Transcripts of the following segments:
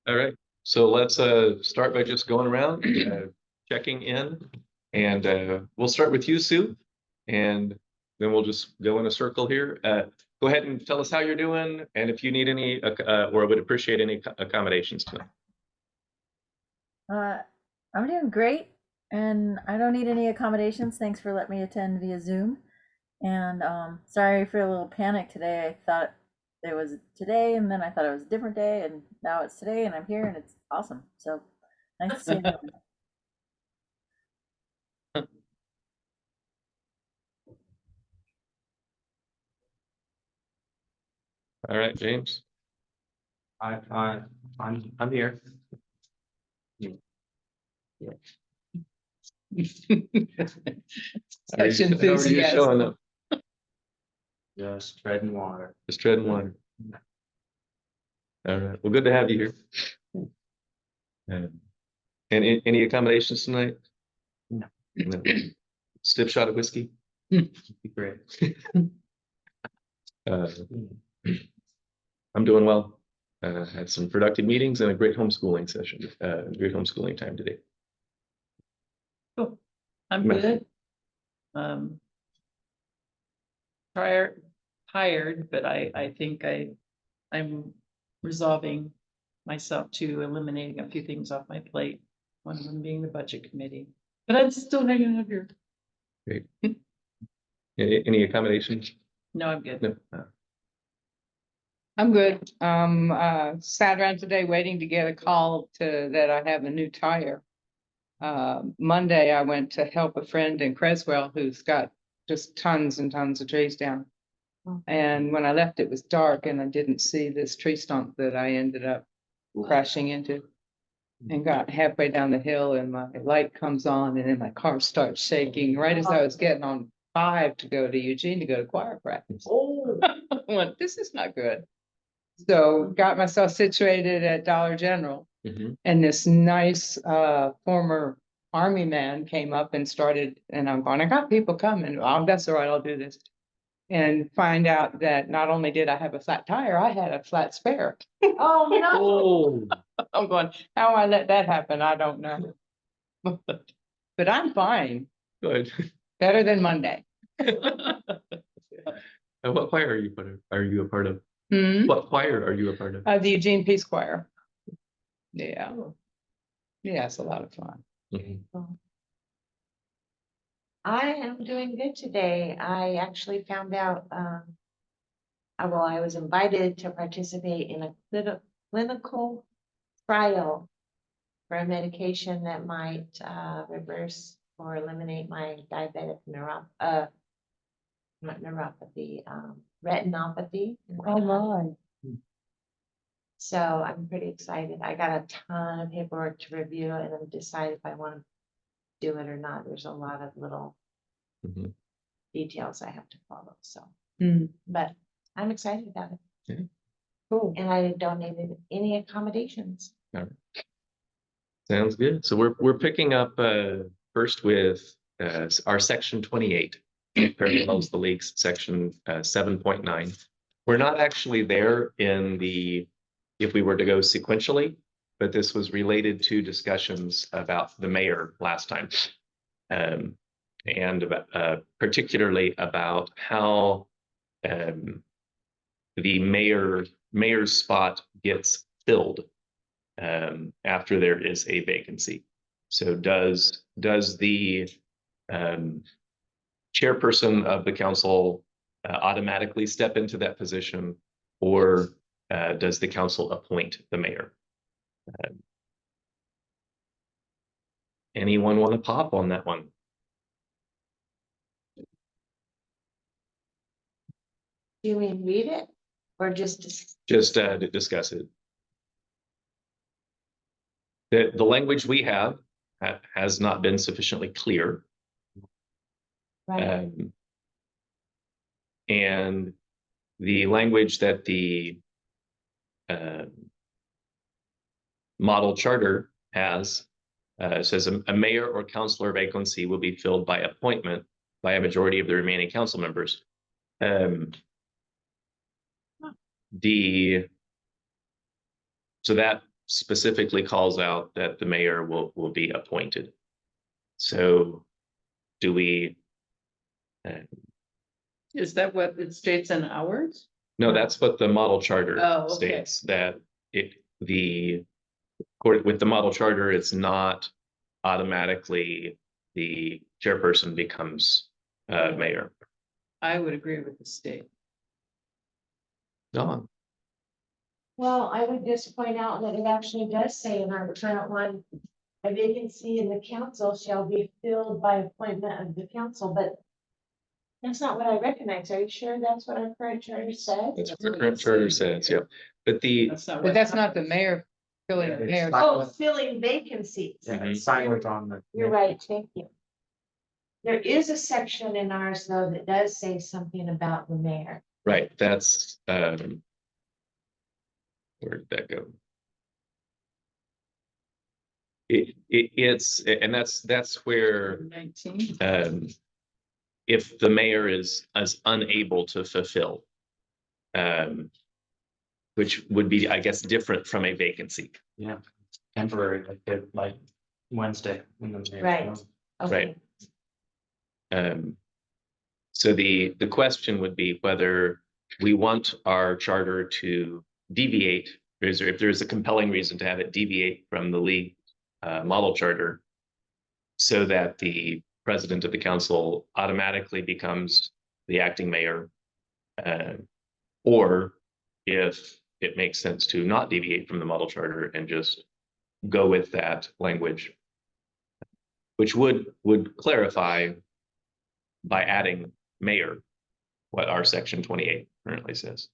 All right, so let's start by just going around, checking in, and we'll start with you, Sue, and then we'll just go in a circle here. Go ahead and tell us how you're doing, and if you need any, or would appreciate any accommodations tonight. I'm doing great, and I don't need any accommodations. Thanks for letting me attend via Zoom. And sorry for a little panic today. I thought it was today, and then I thought it was a different day, and now it's today, and I'm here, and it's awesome. So nice to see you. All right, James. I'm here. Yeah. Such enthusiasm. Just treading water. Just treading water. All right. Well, good to have you here. And any accommodations tonight? No. No. Stiff shot of whiskey. Great. I'm doing well. Had some productive meetings and a great homeschooling session. Great homeschooling time today. Cool. I'm good. Tired, but I think I'm resolving myself to eliminating a few things off my plate. One of them being the budget committee, but I'm still hanging out here. Great. Any accommodations? No, I'm good. No. I'm good. Sat around today waiting to get a call that I have a new tire. Monday I went to help a friend in Creswell who's got just tons and tons of trees down. And when I left, it was dark and I didn't see this tree stump that I ended up crashing into. And got halfway down the hill and my light comes on and then my car starts shaking right as I was getting on 5 to go to Eugene to go to choir practice. I went, this is not good. So got myself situated at Dollar General. And this nice former Army man came up and started, and I'm going, I got people coming. Oh, that's all right, I'll do this. And find out that not only did I have a flat tire, I had a flat spare. Oh no! Oh, I'm going, how I let that happen, I don't know. But I'm fine. good. Better than Monday. What choir are you part of? Are you a part of? Hmm? What choir are you a part of? The Eugene Peace Choir. Yeah. Yeah, it's a lot of fun. I am doing good today. I actually found out, I was invited to participate in a clinical trial for a medication that might reverse or eliminate my diabetic retinopathy. Oh my. So I'm pretty excited. I got a ton of paperwork to review and then decide if I want to do it or not. There's a lot of little details I have to follow. So, but I'm excited about it. Yeah. Cool. And I don't need any accommodations. All right. Sounds good. So we're picking up first with our section 28, parallels the league's section 7.9. We're not actually there in the, if we were to go sequentially, but this was related to discussions about the mayor last time. And about, particularly about how the mayor's spot gets filled after there is a vacancy. So does the chairperson of the council automatically step into that position, or does the council appoint the mayor? Anyone want to pop on that one? Do you mean read it or just To discuss it. The language we have has not been sufficiently clear. right? And the language that the model charter has says a mayor or councilor vacancy will be filled by appointment by a majority of the remaining council members. Um. So that specifically calls out that the mayor will be appointed. So do we? Is that what it states in ours? No, that's what the model charter Oh, okay. states, that with the model charter, it's not automatically the chairperson becomes mayor. I would agree with the state. Dawn. Well, I would just point out that it actually does say in our current one, a vacancy in the council shall be filled by appointment of the council, but that's not what I recognize. Are you sure that's what our current charter says? That's what the current charter says, yep. But That's not But what. that's not the mayor filling Yeah, the it's mayor's. not- Oh, filling vacancies. Yeah, it's silent on the. You're right, thank you. There is a section in ours, though, that does say something about the mayor. right, that's where did that go? It's, and that's where 19. if the mayor is unable to fulfill. Which would be, I guess, different from a vacancy. Yeah, temporary, like Wednesday. when the mayor's Right. gone. Okay. So the question would be whether we want our charter to deviate, if there's a compelling reason to have it deviate from the league model charter, so that the president of the council automatically becomes the acting mayor, or if it makes sense to not deviate from the model charter and just go with that language, which would clarify by adding mayor what our section 28 currently says.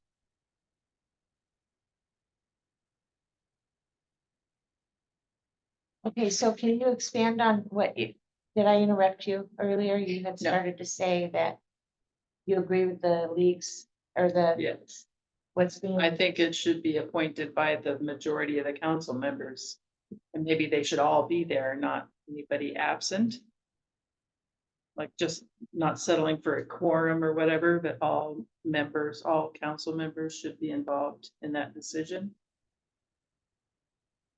Okay, so can you expand on did I interrupt you earlier? You had No. started to say that you agree with the leagues or Yes, what's being. I think it should be appointed by the majority of the council members. And maybe they should all be there, not anybody absent. Like just not settling for a quorum or whatever, but all members, all council members should be involved in that decision.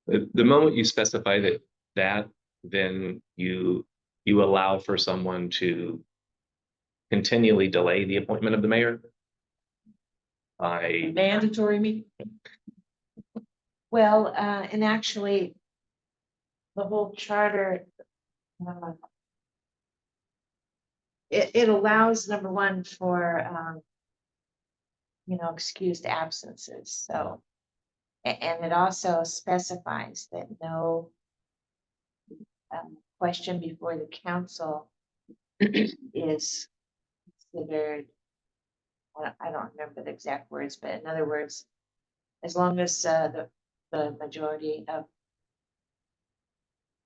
The moment you specify that, then you allow for someone to continually delay the appointment of the mayor by, Mandatory meeting. Well, and actually, the whole charter. It allows, number one, for, excused absences, so. And it also specifies that no. Question before the council is considered. I don't remember the exact words, but in other words, as long as the majority of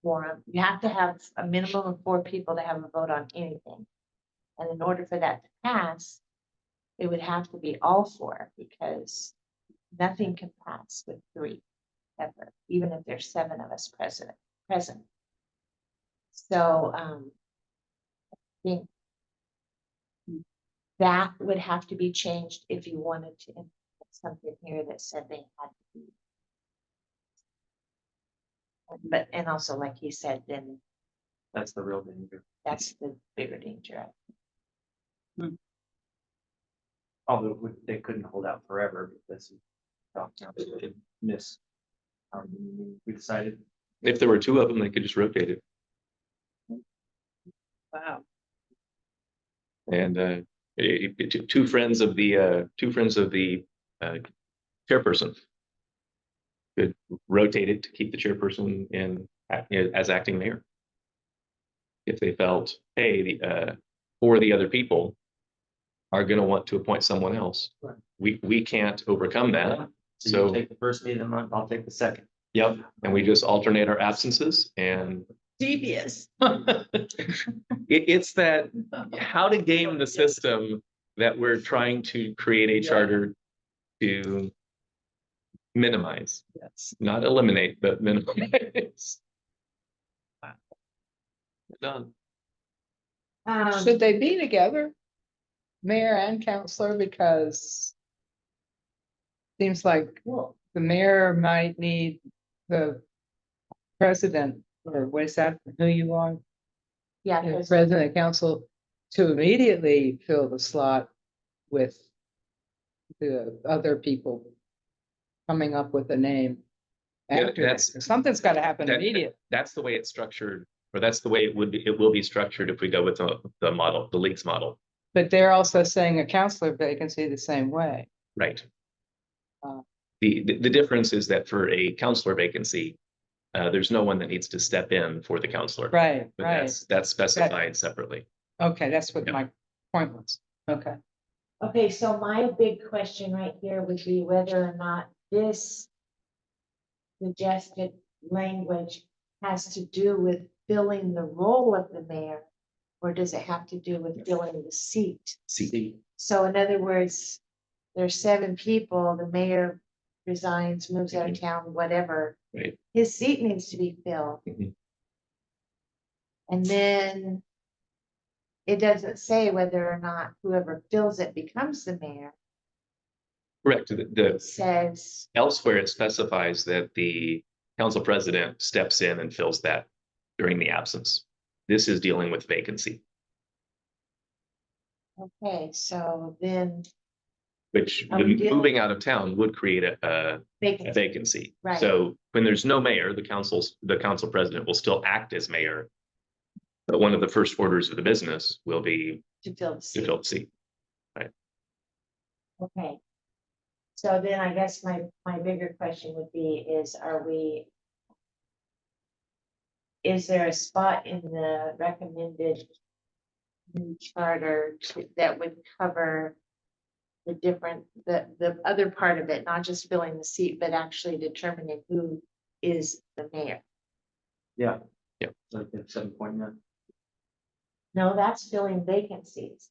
quorum, you have to have a minimum of 4 people to have a vote on anything. And in order for that to pass, it would have to be all 4, because nothing can pass with 3 ever, even if there's 7 of us present. So I think that would have to be changed if you wanted to implement something here that said they had to be. But, and also, like he said, then That's the real danger. that's the bigger danger. Although they couldn't hold out forever because they could miss. We decided. if there were 2 of them, they could just rotate it. Wow. And two friends of the chairperson could rotate it to keep the chairperson as acting mayor. If they felt, hey, 4 of the other people are going to want to appoint someone else, Right. we can't overcome that. So you take the first meeting of the month, I'll take the second. Yep, and we just alternate our absences, and Devious. it's that how to game the system that we're trying to create a Yeah. charter to minimize, Yes. not eliminate, but minimize. Done. Should they be together? mayor and councilor because seems like Well, the mayor might need the president, or what is that, who you are? yeah, The 'cause- president of council to immediately fill the slot with the other people coming up with a name. Yeah, after that's- that. Something's gotta happen That- immediately. That's the way it's structured, or that's the way it will be structured if we go with the model, the leagues model, But they're also saying a counselor vacancy the same way. right? Uh. The difference is that for a counselor vacancy, there's no one that needs to step in for the counselor. Right, But right. that's specified separately. Okay, that's what Yeah. my point was. Okay. Okay, so my big question right here would be whether or not this suggested language has to do with filling the role of the mayor, or does it have to do with filling the seat? See, So in other words, there's 7 people, the mayor resigns, moves out of town, whatever. Right. His seat needs to be filled. Mhm. And then it doesn't say whether or not whoever fills it becomes the mayor. correct. It says, Elsewhere, it specifies that the council president steps in and fills that during the absence. This is dealing with vacancy, okay, so then which Are we dealing- moving out of town would create a vacancy, vacancy. Right. So when there's no mayor, the council president will still act as mayor. But one of the first orders of the business will be to fill the to seat. fill the seat. Okay. So then I guess my bigger question would be is there a spot in the recommended new charter that would cover the other part of it, not just filling the seat, but actually determining who is the mayor? Yeah. Yeah. Like at 7.9. No, that's filling vacancies.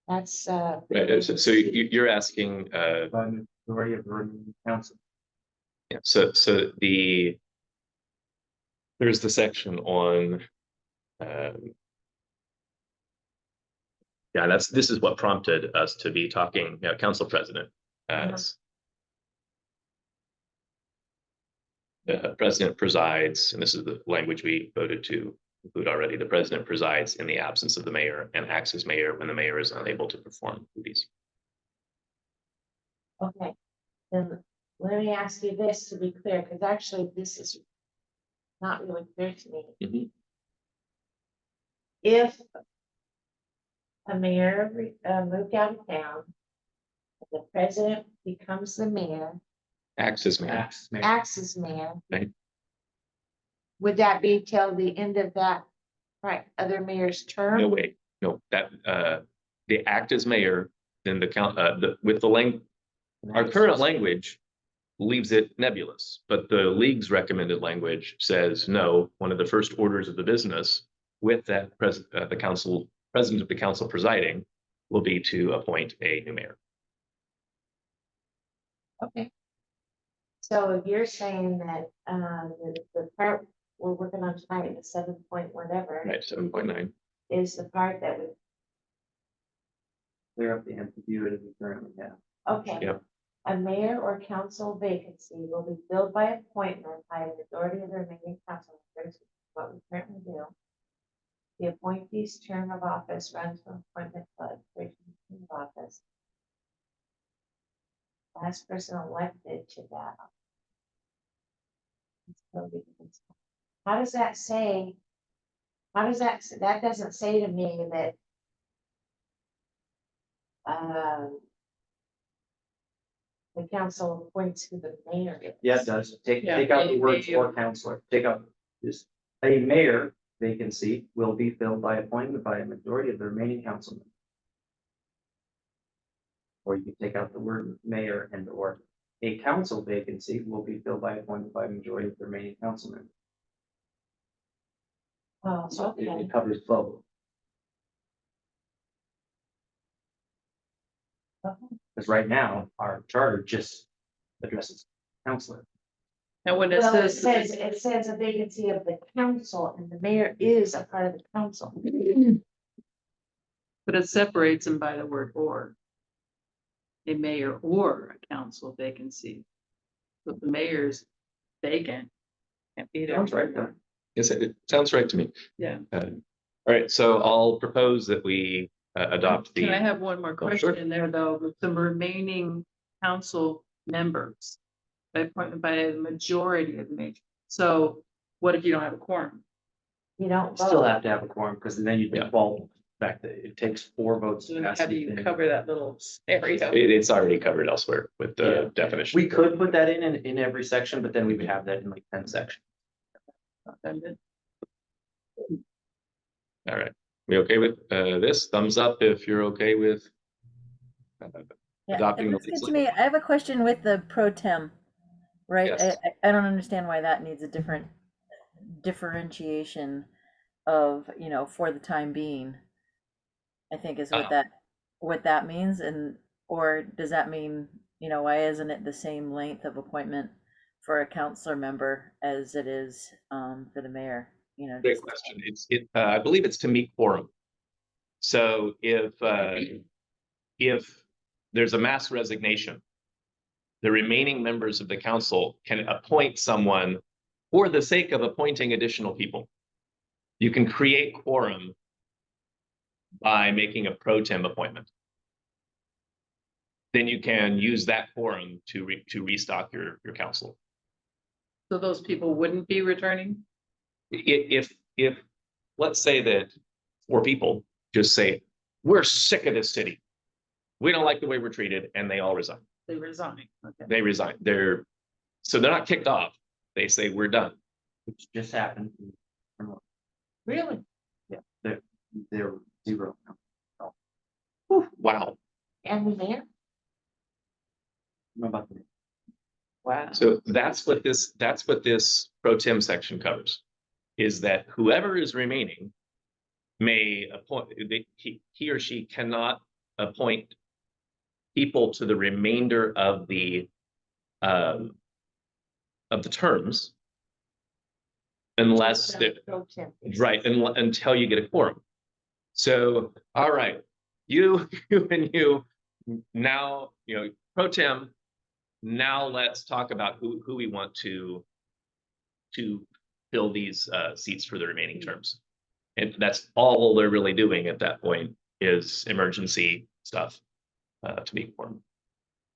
That's, Right, filling so the so seat. you're asking, By majority of the remaining council. yeah, so there's the section on. Yeah, this is what prompted us to be talking, council president as. The president presides, and this is the language we voted to include already. The president presides in the absence of the mayor and acts as mayor when the mayor is unable to perform duties. Okay, then let me ask you this to be clear, because actually this is not really clear to me. Mhm. If a mayor moved out of town, the president becomes the mayor, Acts as mayor. acts as mayor. Right. Would that be till the end of that, right, other mayor's term? No, wait, no, that, the act as mayor, then with the our current language leaves it nebulous, but the league's recommended language says, no, one of the first orders of the business with that president of the council presiding will be to appoint a new mayor. Okay. So if you're saying that, the part we're working on tonight, the 7 point whatever, Right, 7.9. is the part that would, Clear up the ambiguity we currently have. okay. Yep. A mayor or council vacancy will be filled by appointment by a majority of the remaining council members, which is what we currently do. The appointee's term of office runs from appointment to expiration of office. Last person elected to that. How does that say? That doesn't say to me that. The council appoints who the mayor is. Yeah, it does. Yeah, Take out the may- words may- or counselor. Take out just a mayor vacancy will be filled by appointment by a majority of the remaining council members. Or you can take out the word mayor and or a council vacancy will be filled by appointment by a majority of the remaining council members. Oh, So okay. it covers both. Because right now, our charter just addresses counselor. And when it Well, it says, says a vacancy of the council, and the mayor is a part of the council. But it separates them by the word or. A mayor or a council vacancy. So if the mayor's vacant, can't be there. Sounds right, though. Yes, it sounds right to me. Yeah. All right, so I'll propose that we adopt Can I the, have one more Oh, sure. question there, though, with the remaining council members? By appointment by a majority of the major. So what if you don't have a quorum? You don't Still vote. have to have a quorum, because then you Yeah. default back that it takes 4 votes. So to then pass how do the you thing. cover that little area? it's already covered elsewhere with Yeah. the definition. We could put that in every section, but then we would have that in like 10 sections. Offended? All right, we okay with this? Thumbs up if you're okay with Yeah, adopting it the looks good league's to me. I have a question with the pro tem, right? Yes. I don't understand why that needs a different differentiation of, you know, for the time being. I think is Ah. what that means, and or does that mean, you know, why isn't it the same length of appointment for a councilor member as it is for the mayor? You know, Great just question. I believe it's to meet quorum. So if there's a mass resignation, the remaining members of the council can appoint someone for the sake of appointing additional people. You can create quorum by making a pro tem appointment. Then you can use that quorum to restock your council. So those people wouldn't be returning? If let's say that 4 people just say, we're sick of this city. We don't like the way we're treated, and they all resign. They resign. Okay. They resign. So they're not kicked off. They say, we're done. Which just happened. Really? They're 0. Whew, wow. And the mayor? How about that? Wow. So that's what this pro tem section covers, is that whoever is remaining may appoint, he or she cannot appoint people to the remainder of the terms unless Pro temp. right, until you get a quorum. So, all right, you and you now, pro tem. Now let's talk about who we want to fill these seats for the remaining terms. And that's all they're really doing at that point is emergency stuff to be informed.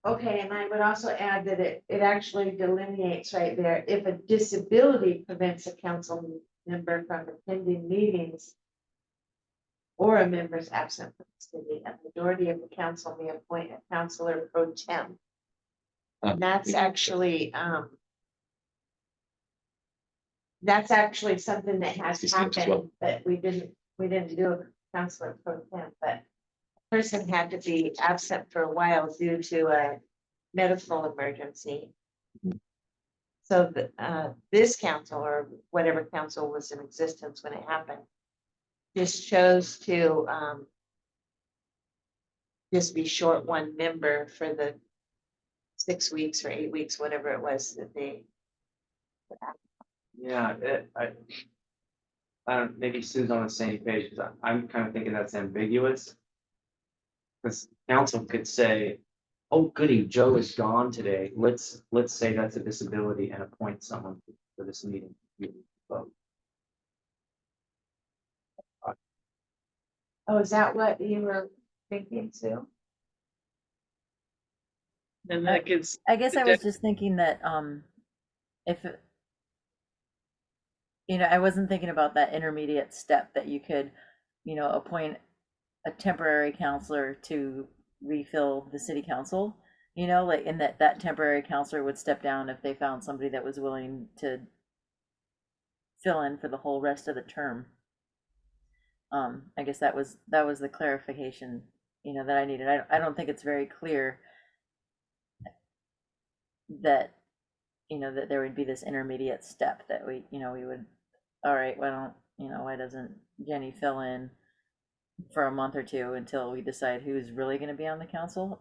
Okay, and I would also add that it actually delineates right there, if a disability prevents a council member from attending meetings or a member is absent from the city, a majority of the council may appoint a councilor pro tem. And that's actually something that has These things as well. happened, but we didn't do a councilor pro tem, but person had to be absent for a while due to a medical emergency. So this council, or whatever council was in existence when it happened, just chose to just be short one member for the 6 weeks or 8 weeks, whatever it was that they. Yeah, I don't, maybe Sue's on the same page, because I'm kind of thinking that's ambiguous. Because council could say, oh goody, Joe is gone today, let's say that's a disability and appoint someone for this meeting. Vote. Oh, is that what you were thinking, Sue? And that gives, I guess I was just thinking that if I wasn't thinking about that intermediate step that you could, appoint a temporary counselor to refill the city council, like in that temporary counselor would step down if they found somebody that was willing to fill in for the whole rest of the term. I guess that was the clarification, that I needed. I don't think it's very clear that that there would be this intermediate step that we would, all right, why doesn't Jenny fill in for a month or two until we decide who's really going to be on the council?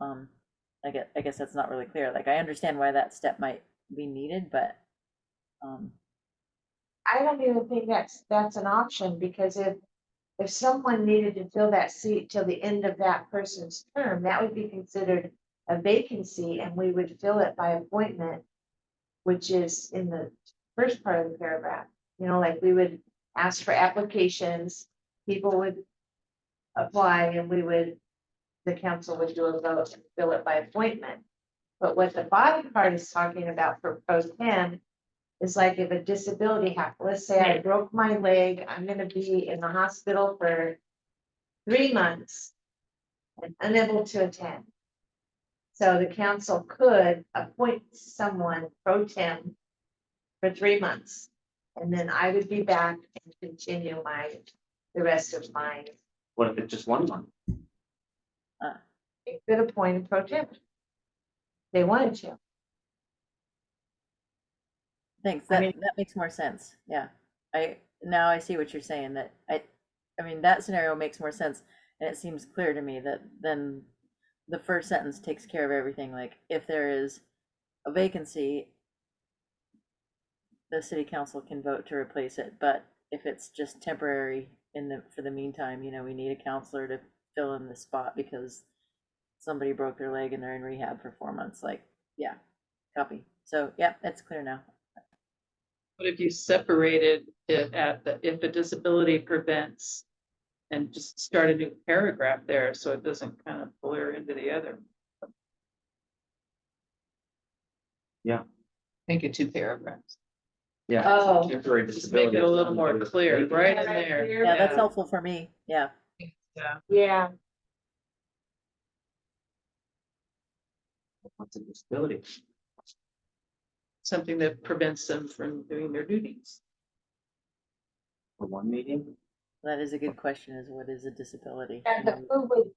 I guess that's not really clear. Like, I understand why that step might be needed, but I don't even think that's an option, because if if someone needed to fill that seat till the end of that person's term, that would be considered a vacancy and we would fill it by appointment, which is in the first part of the paragraph. You know, like we would ask for applications, people would apply and the council would do a vote and fill it by appointment. But what the bottom part is talking about for pro tem is like if a disability happened, let's say I broke my leg, I'm gonna be in the hospital for 3 months and unable to attend. So the council could appoint someone pro tem for 3 months. And then I would be back and continue the rest of my, What if it's just 1 month? it could appoint a pro tem. They wanted to. Thanks, I that, mean- that makes more sense, yeah. Now I see what you're saying, that I mean, that scenario makes more sense, and it seems clear to me that then the first sentence takes care of everything, like, if there is a vacancy, the city council can vote to replace it, but if it's just temporary for the meantime, you know, we need a counselor to fill in the spot because somebody broke their leg and they're in rehab for 4 months, like, yeah, copy. So, yeah, that's clear now. But if you separated it at the, if a disability prevents, and just start a new paragraph there, so it doesn't kind of blur into the other. Make it 2 paragraphs. Yeah. Oh. Temporary Just make disability. it a little more clear, right in Right there. here. Yeah, that's helpful for me, yeah. Yeah. Yeah, What's a disability? Something that prevents them from doing their duties. For 1 meeting? That is a good question, is what is a disability? and but who would?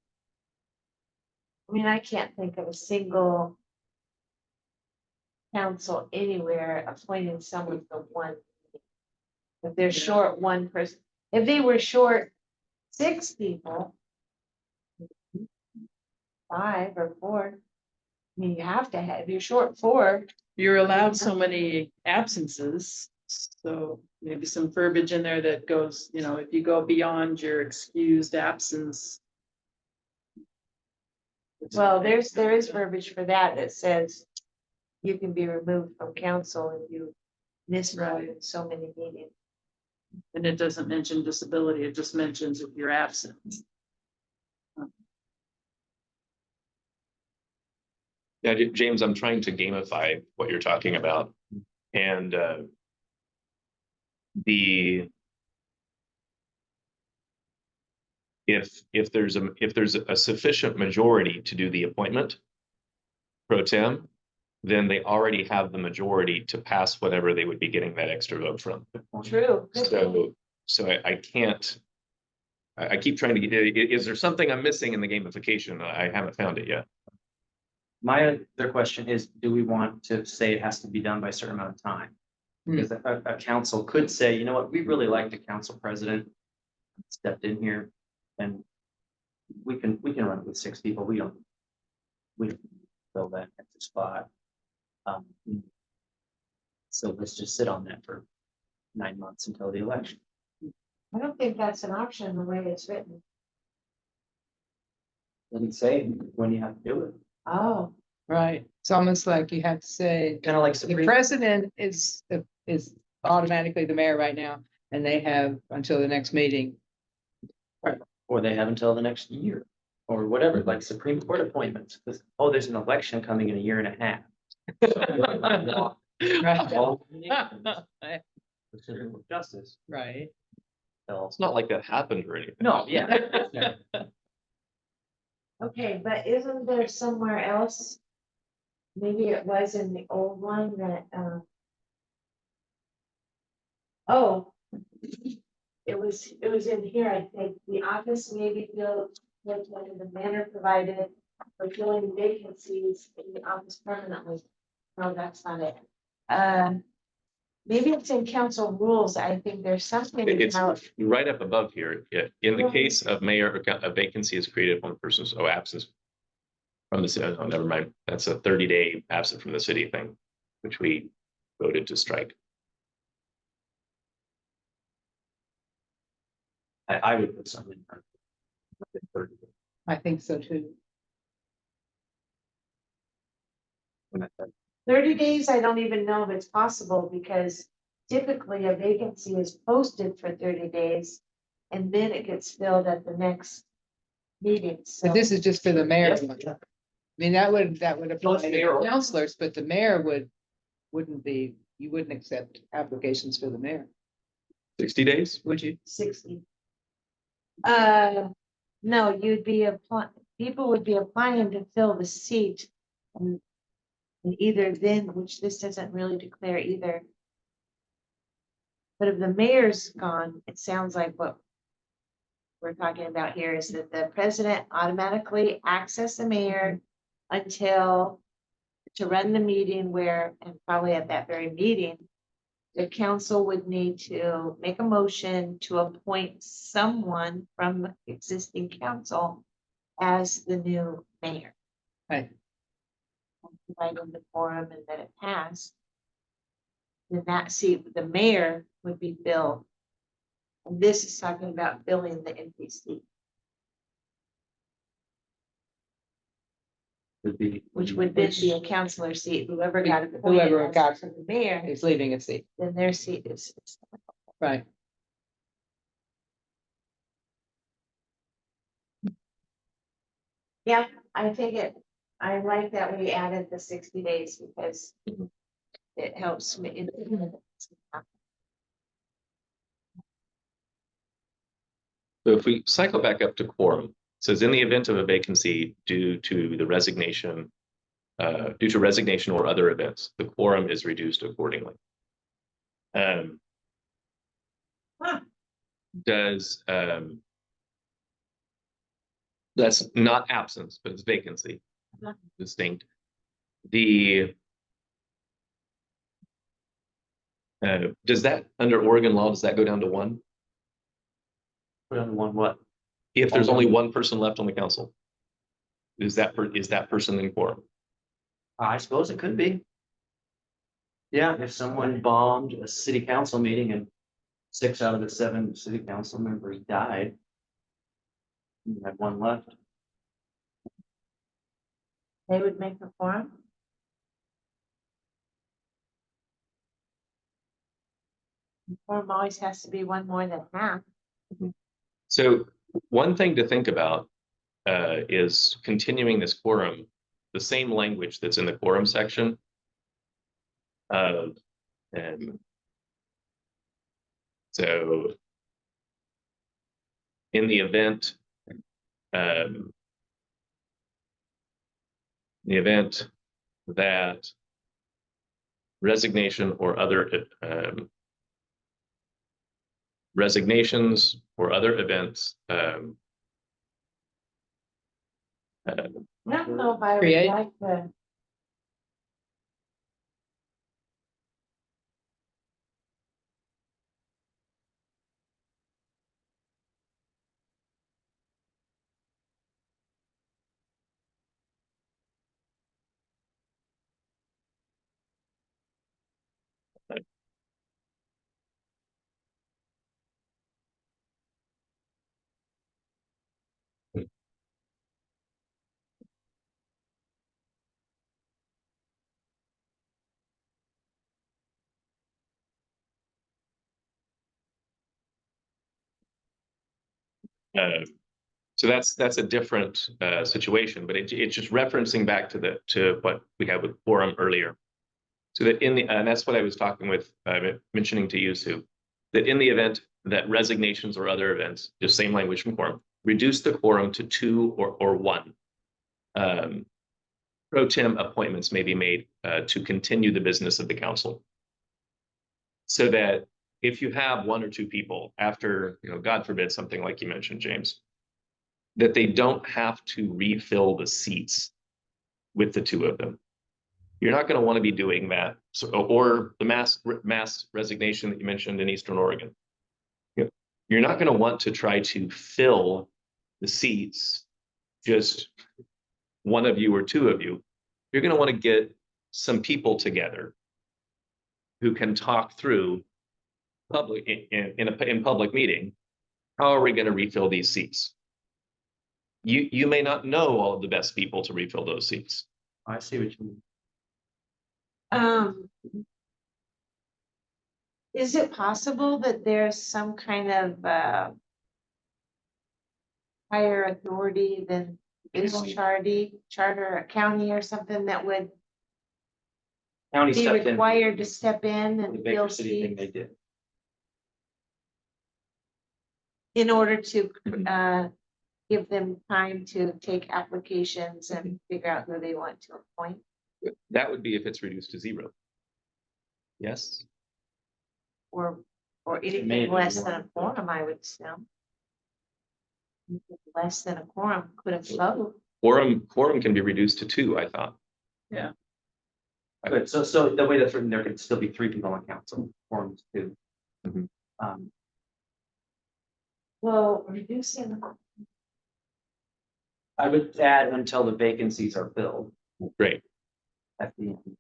I mean, I can't think of a single council anywhere appointing someone for 1 meeting. If they're short 1 person, if they were short 6 people, 5 or 4, I mean, you have to have, if you're short 4, You're allowed so many absences, so maybe some verbiage in there that goes, you know, if you go beyond your excused absence. well, there is verbiage for that that says you can be removed from council if you miss more than so many meetings. And it doesn't mention disability, it just mentions if you're absent. Yeah, James, I'm trying to gamify what you're talking about. And if there's a sufficient majority to do the appointment pro tem, then they already have the majority to pass whatever they would be getting that extra vote from. True. could be. So I can't. I keep trying to get. Is there something I'm missing in the gamification? I haven't found it yet. My other question is, do we want to say it has to be done by a certain amount of time? Because a council could say, you know what, we really like the council president stepped in here and we can run it with 6 people. We don't fill that extra spot. So let's just sit on that for 9 months until the election. I don't think that's an option the way it's written. Doesn't say when you have to do it. Oh, Right, it's almost like you have to say, Kind of like the Supreme. president is automatically the mayor right now, and they have until the next meeting. Or they have until the next year, or whatever, like Supreme Court appointments. Oh, there's an election coming in a year and a half. Right. All the Supreme Court Justice. Right. It's not like that happened or anything. No, yeah. okay, but isn't there somewhere else? Maybe it was in the old one that, oh. It was in here, I think, the office may be filled in the manner provided for filling vacancies in the office permanently. No, that's not it. Maybe it's in council rules, I think there's something It's about, right up above here. In the case of mayor, a vacancy is created when a person's absence from the city. Oh, never mind. That's a 30-day absent from the city thing, which we voted to strike. I would put something. In. I think so too. 30 days, I don't even know if it's possible because typically a vacancy is posted for 30 days. And then it gets filled at the next meeting, so. But this is just for the mayor. Yes. I mean, that would apply it's to mayor. the counselors, but the mayor wouldn't be, you wouldn't accept applications for the mayor, 60 days? would you? 60. No, you'd be people would be applying to fill the seat. And either then, which this doesn't really declare either. But if the mayor's gone, it sounds like what we're talking about here is that the president automatically access the mayor until to run the meeting where, and probably at that very meeting, the council would need to make a motion to appoint someone from the existing council as the new mayor. Right. Providing the quorum and that it passed. Then that seat, the mayor would be filled. And this is talking about filling the empty seat, Would be. which would then be a councillor seat. Whoever got appointed Whoever as got- the mayor, He's leaving a seat, then their seat is. right? Yeah, I take it. I like that we added the 60 days because it helps me. So if we cycle back up to quorum, it says in the event of a vacancy due to resignation or other events, the quorum is reduced accordingly. Does that's not absence, but it's vacancy, distinct. Does that under Oregon law, does that go down to one? Put on the one what? If there's only one person left on the council? Is that person in quorum? I suppose it could be. Yeah, if someone bombed a city council meeting and 6 out of the 7 city council members died. You had one left. They would make the quorum. The quorum always has to be one more than half. So one thing to think about is continuing this quorum, the same language that's in the quorum section. And so in the event that resignation or other resignations or other events I don't know if I would Create. like to. so that's a different situation, but it's just referencing back to what we had with quorum earlier. So that and that's what I was talking with, mentioning to you, Sue, that in the event that resignations or other events, just same language from quorum, reduce the quorum to 2 or 1. Pro tem appointments may be made to continue the business of the council. So that if you have 1 or 2 people after, God forbid, something like you mentioned, James, that they don't have to refill the seats with the 2 of them. You're not going to want to be doing that. So, or the mass resignation that you mentioned in Eastern Oregon. You're not going to want to try to fill the seats, just 1 of you or 2 of you. You're going to want to get some people together who can talk through public in public meeting how are we going to refill these seats? You may not know all of the best people to refill those seats. I see what you mean. Is it possible that there's some kind of, higher authority than this charter, a county or something that would County be stepped in. required to step in The and Baker fill City thing seats they did. in order to, Mhm. give them time to take applications and figure out who they want to appoint? That would be if it's reduced to 0. Yes, Or Maybe anything less than a more. quorum, I would assume. Less than a quorum could have voted. quorum can be reduced to 2, I thought. Good, so the way that's written, there could still be 3 people on council, forms 2. Mhm. Well, reducing the I would add until the vacancies are filled Great. at the end.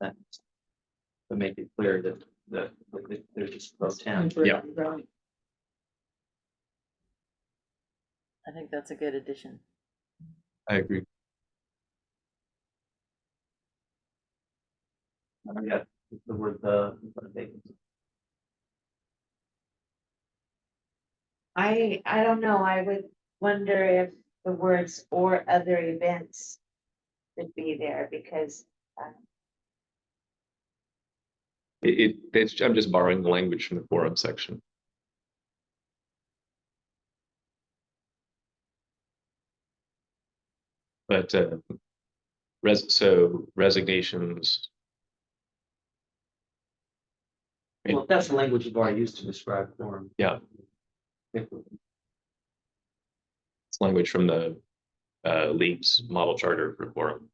Then, to make it clear that there's just pro temp. Yeah. Right. I think that's a good addition. I agree. Yeah, the word the vacancy. I don't know, I would wonder if the words or other events should be there because, I'm just borrowing the language from the quorum section. But so resignations. Well, that's the language you've already used to describe quorum. Yeah. It's language from the League's model charter for quorum.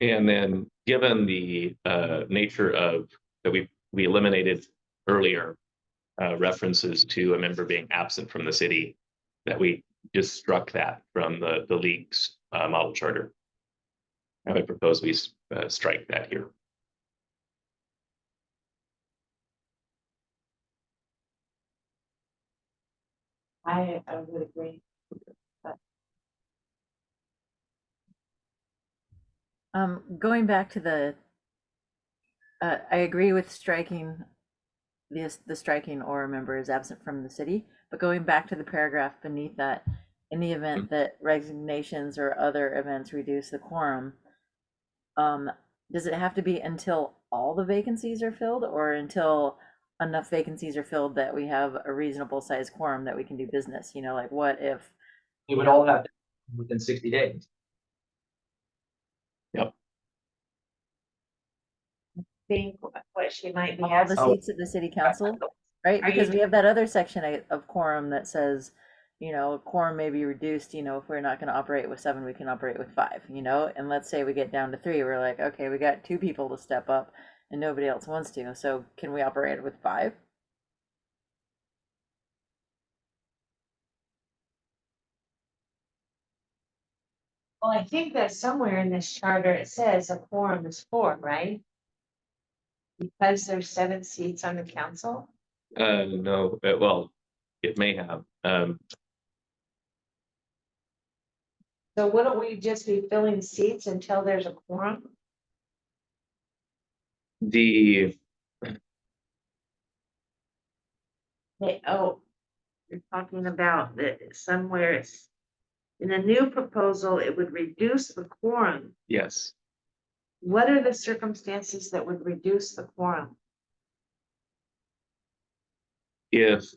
And then, given the nature of that, we eliminated earlier references to a member being absent from the city, that we just struck that from the League's model charter. I would propose we strike that here. I would agree. Going back to the, I agree with striking the striking or a member is absent from the city, but going back to the paragraph beneath that, in the event that resignations or other events reduce the quorum, does it have to be until all the vacancies are filled or until enough vacancies are filled that we have a reasonable size quorum that we can do business? You know, like what if, You would all have to within 60 days. Think what she might be all the asking. seats of the city council, right? Are Because you- we have that other section of quorum that says, you know, quorum may be reduced, you know, if we're not gonna operate with 7, we can operate with 5, you know? And let's say we get down to 3, we're like, okay, we got 2 people to step up and nobody else wants to, so can we operate with 5? Well, I think that somewhere in this charter, it says a quorum is 4, right? Because there's 7 seats on the council. No, well, it may have. So wouldn't we just be filling seats until there's a quorum? The Oh, you're talking about that somewhere it's, in a new proposal, it would reduce the quorum. yes, What are the circumstances that would reduce the quorum? if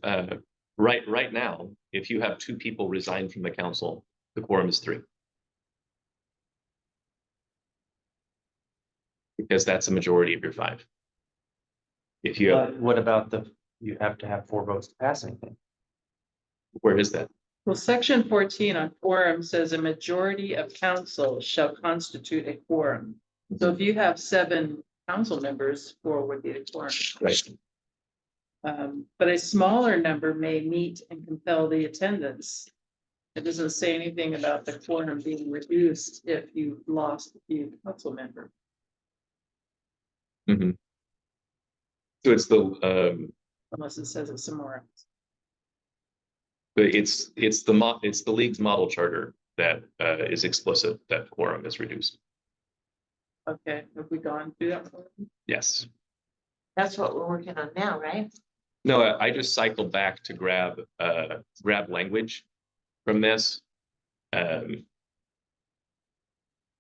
right now, if you have 2 people resign from the council, the quorum is 3. Because that's a majority of your 5. If you have, But what about you have to have 4 votes to pass anything? where is that? Well, section 14 on quorum says a majority of council shall constitute a quorum. So if you have 7 council members, 4 would be a quorum. Right. But a smaller number may meet and compel the attendance. It doesn't say anything about the quorum being reduced if you lost a few council members. Mhm. So it's Unless it says it somewhere else. it's the league's model charter that is explicit that quorum is reduced. Okay, have we gone through that? one? Yes. That's what we're working on now, right? No, I just cycled back to grab language from this. In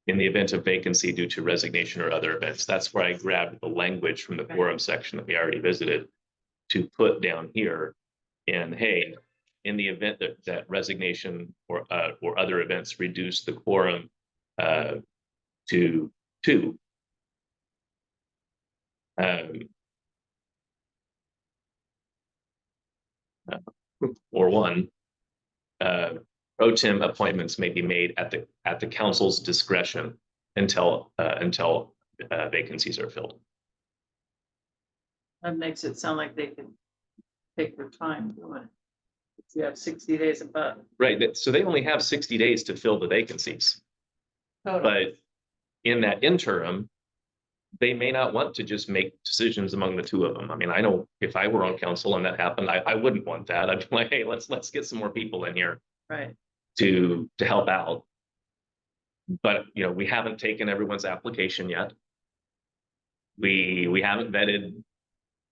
the event of vacancy due to resignation or other events, that's where I grabbed the language from the quorum section that we already visited to put down here. And hey, in the event that resignation or other events reduce the quorum to 2. Or 1, pro tem appointments may be made at the council's discretion until vacancies are filled. That makes it sound like they can take their time doing it. If you have 60 days above. Right, so they only have 60 days to fill the vacancies, but in that interim, they may not want to just make decisions among the 2 of them. I mean, I know if I were on council and that happened, I wouldn't want that. I'd be like, hey, let's get some more people in here Right. to help out. But we haven't taken everyone's application yet. We haven't vetted,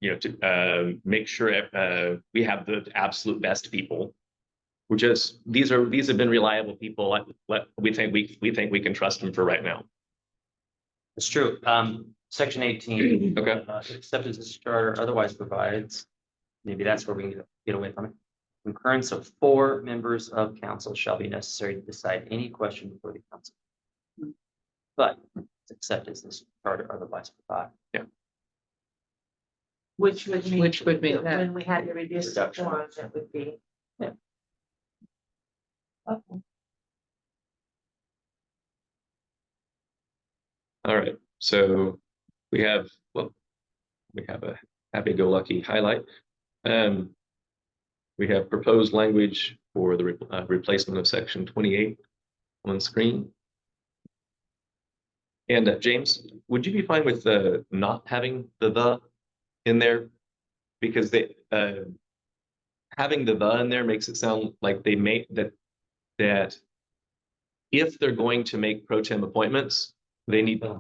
to make sure we have the absolute best people. These have been reliable people. We think we can trust them for right now. It's true. Section 18. Okay. Except as this charter otherwise provides, maybe that's where we can get away from it. Concurrence of 4 members of council shall be necessary to decide any question before the council. But except as this charter otherwise provide. Which would mean. Which would mean that. When we had to reduce the Reduction. quorum, it would be. Yeah. Okay. All right, so we have a happy-go-lucky highlight. We have proposed language for the replacement of section 28 on screen. And James, would you be fine with not having the in there? Because having the in there makes it sound like they may that if they're going to make pro tem appointments, they need to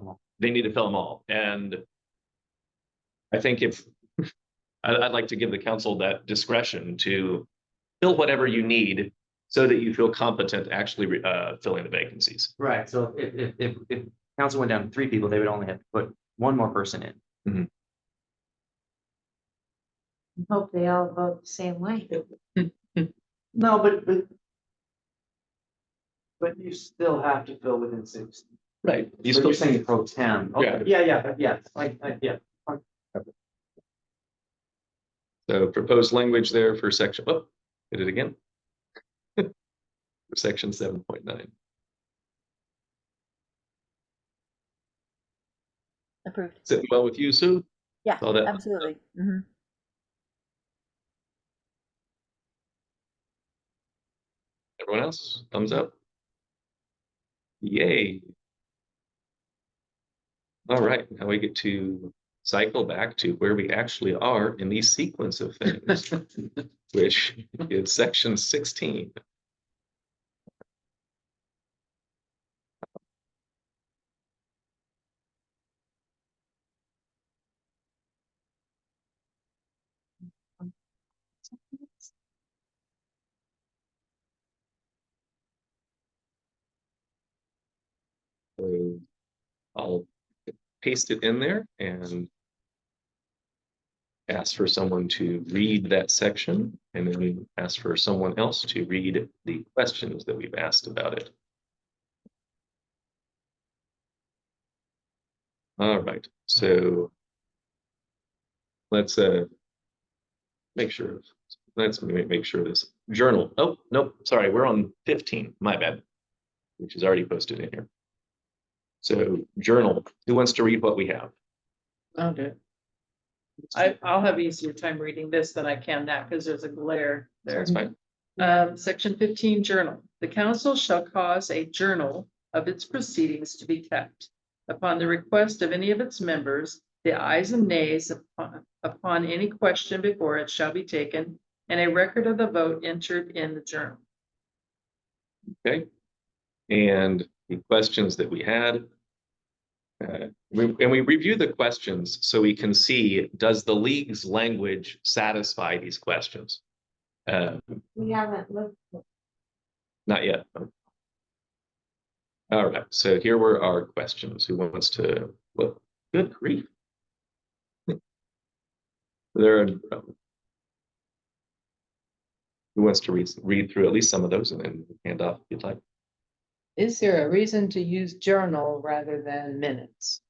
fill them all. And I think I'd like to give the council that discretion to fill whatever you need so that you feel competent actually filling the vacancies. Right, so if council went down to 3 people, they would only have to put 1 more person in. Hope they all vote the same way. No, but you still have to fill within 60. Right. So you're saying pro tem. Okay. Yeah. Yeah. So proposed language there for section, did it again. For section 7.9. Approved. Sitting well with you, Sue? Yeah, Saw that. absolutely. Hmm. Everyone else, thumbs up. Yay. All right, now we get to cycle back to where we actually are in the sequence of things, which is section 16. So I'll paste it in there and ask for someone to read that section, and then ask for someone else to read the questions that we've asked about it. All right, so let's make sure. Let's make sure this journal. Oh, nope, sorry, we're on 15. My bad, which is already posted in here. So journal. Who wants to read what we have? I'll do it. I'll have easier time reading this than I can that because there's a glare there. That's fine. Section 15, journal. The council shall cause a journal of its proceedings to be kept. Upon the request of any of its members, the ayes and nays upon any question before it shall be taken, and a record of the vote entered in the journal. Okay. And the questions that we had. We review the questions so we can see, does the league's language satisfy these questions? We haven't looked. Not yet. All right, so here were our questions. Who wants to, well, good grief. There are, who wants to read through at least some of those and then hand off if you'd like? Is there a reason to use journal rather than minutes?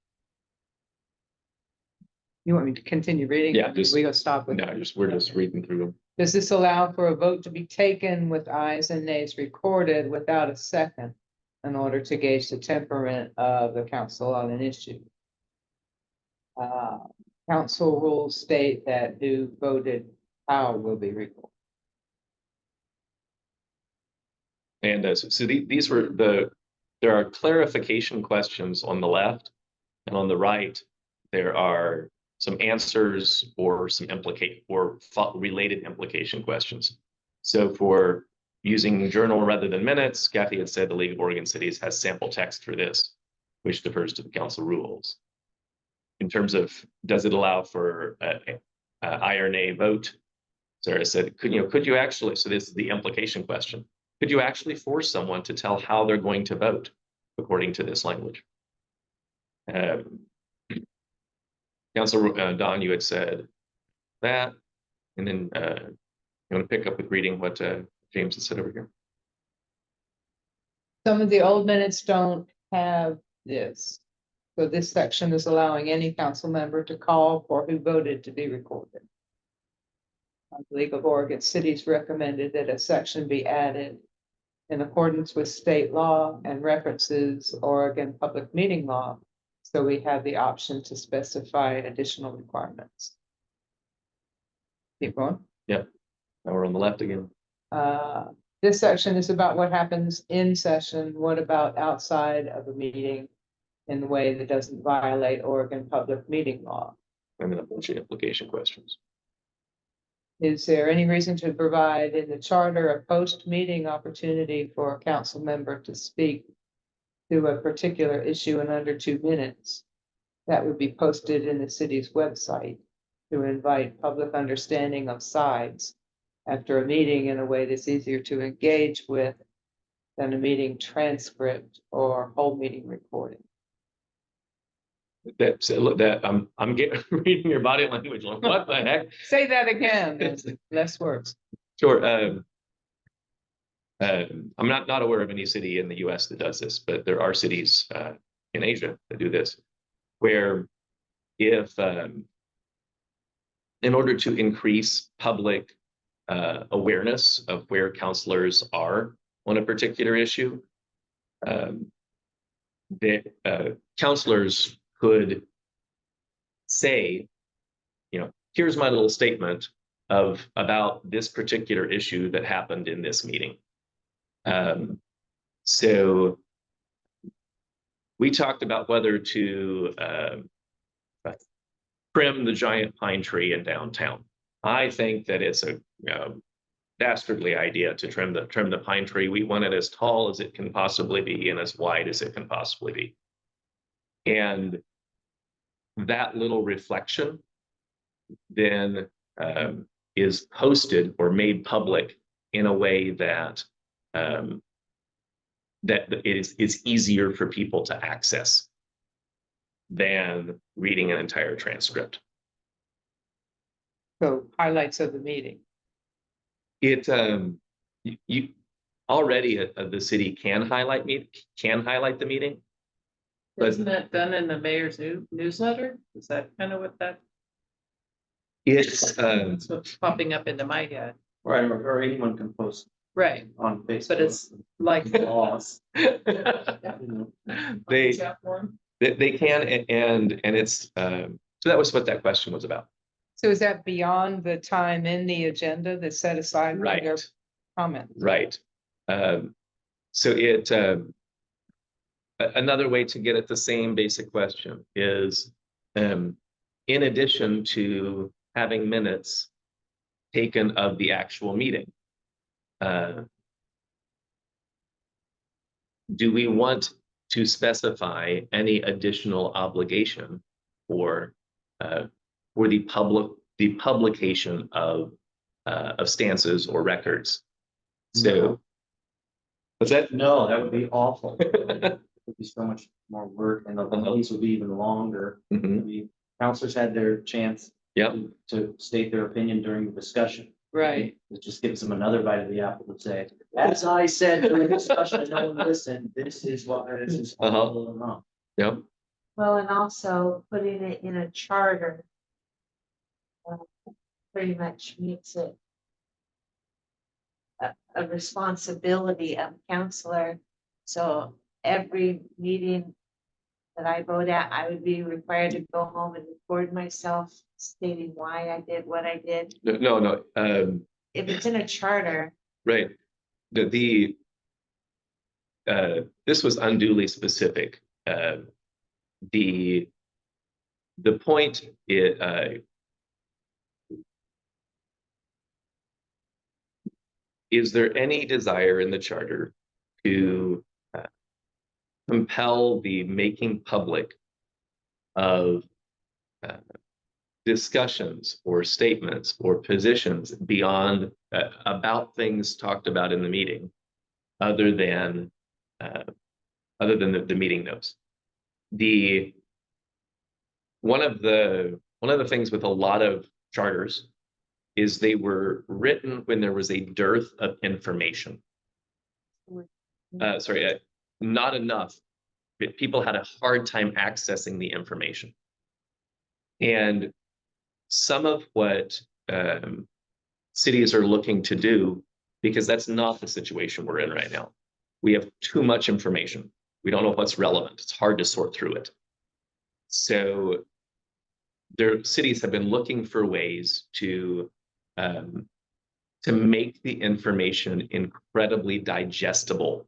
You want me to continue reading? Yeah, Or just- we gonna stop with? No, we're just reading through them. Does this allow for a vote to be taken with ayes and nays recorded without a second in order to gauge the temperament of the council on an issue? Council rules state that who voted how will be recorded. And these were there are clarification questions on the left, and on the right, there are some answers or some related implication questions. So for using journal rather than minutes, Kathy had said the League of Oregon Cities has sample text for this, which defers to the council rules. In terms of, does it allow for a aye or nay vote? Sarah said, could you actually, so this is the implication question. Could you actually force someone to tell how they're going to vote according to this language? Councilor Don, you had said that, and then you want to pick up with reading what James had said over here. Some of the old minutes don't have this. So this section is allowing any council member to call for who voted to be recorded. The League of Oregon Cities recommended that a section be added in accordance with state law and references Oregon public meeting law. So we have the option to specify additional requirements. Keep going. Now we're on the left again. This section is about what happens in session. What about outside of a meeting in the way that doesn't violate Oregon public meeting law? And then a bunch of implication questions. Is there any reason to provide in the charter a post-meeting opportunity for a council member to speak to a particular issue in under 2 minutes? That would be posted in the city's website to invite public understanding of sides after a meeting in a way that's easier to engage with than a meeting transcript or whole meeting recording. I'm getting reading your body language. Like, what the heck? Say that again, there's less words. Sure. I'm not aware of any city in the US that does this, but there are cities in Asia that do this, where if in order to increase public awareness of where counselors are on a particular issue, that counselors could say, here's my little statement about this particular issue that happened in this meeting. So we talked about whether to trim the giant pine tree in downtown. I think that it's a dastardly idea to trim the pine tree. We want it as tall as it can possibly be and as wide as it can possibly be. And that little reflection then is posted or made public in a way that that is easier for people to access than reading an entire transcript. So highlights of the meeting. It you already the city can highlight the meeting. But Isn't that done in the mayor's newsletter? Is that kind of what it's that's what's popping up into my head? Right, or anyone can post Right, on Facebook. but it's like laws. they chat forum. they can and it's so that was what that question was about. So is that beyond the time in the agenda that's set aside? for their- Right. comment. Right. So another way to get at the same basic question is, in addition to having minutes taken of the actual meeting, do we want to specify any additional obligation for the publication of stances or records? So, what's that? No, that would be awful. It would be so much more work and the lease would be even longer. I Mhm. mean, counselors had their chance Yep. to state their opinion during the discussion. Right. It just gives them another bite of the apple to say, as I said during the discussion, no one listened, this is what, this is all wrong. Yep. Well, and also putting it in a charter. Pretty much makes it. A responsibility of counselor, so every meeting. That I vote at, I would be required to go home and record myself stating why I did what I did. No. If it's in a charter, Right. This was unduly specific. The point is there any desire in the charter to compel the making public of discussions or statements or positions beyond about things talked about in the meeting, other than the meeting notes? One of the things with a lot of charters is they were written when there was a dearth of information. Not enough. People had a hard time accessing the information. And some of what cities are looking to do, because that's not the situation we're in right now. We have too much information. We don't know what's relevant. It's hard to sort through it. So their cities have been looking for ways to make the information incredibly digestible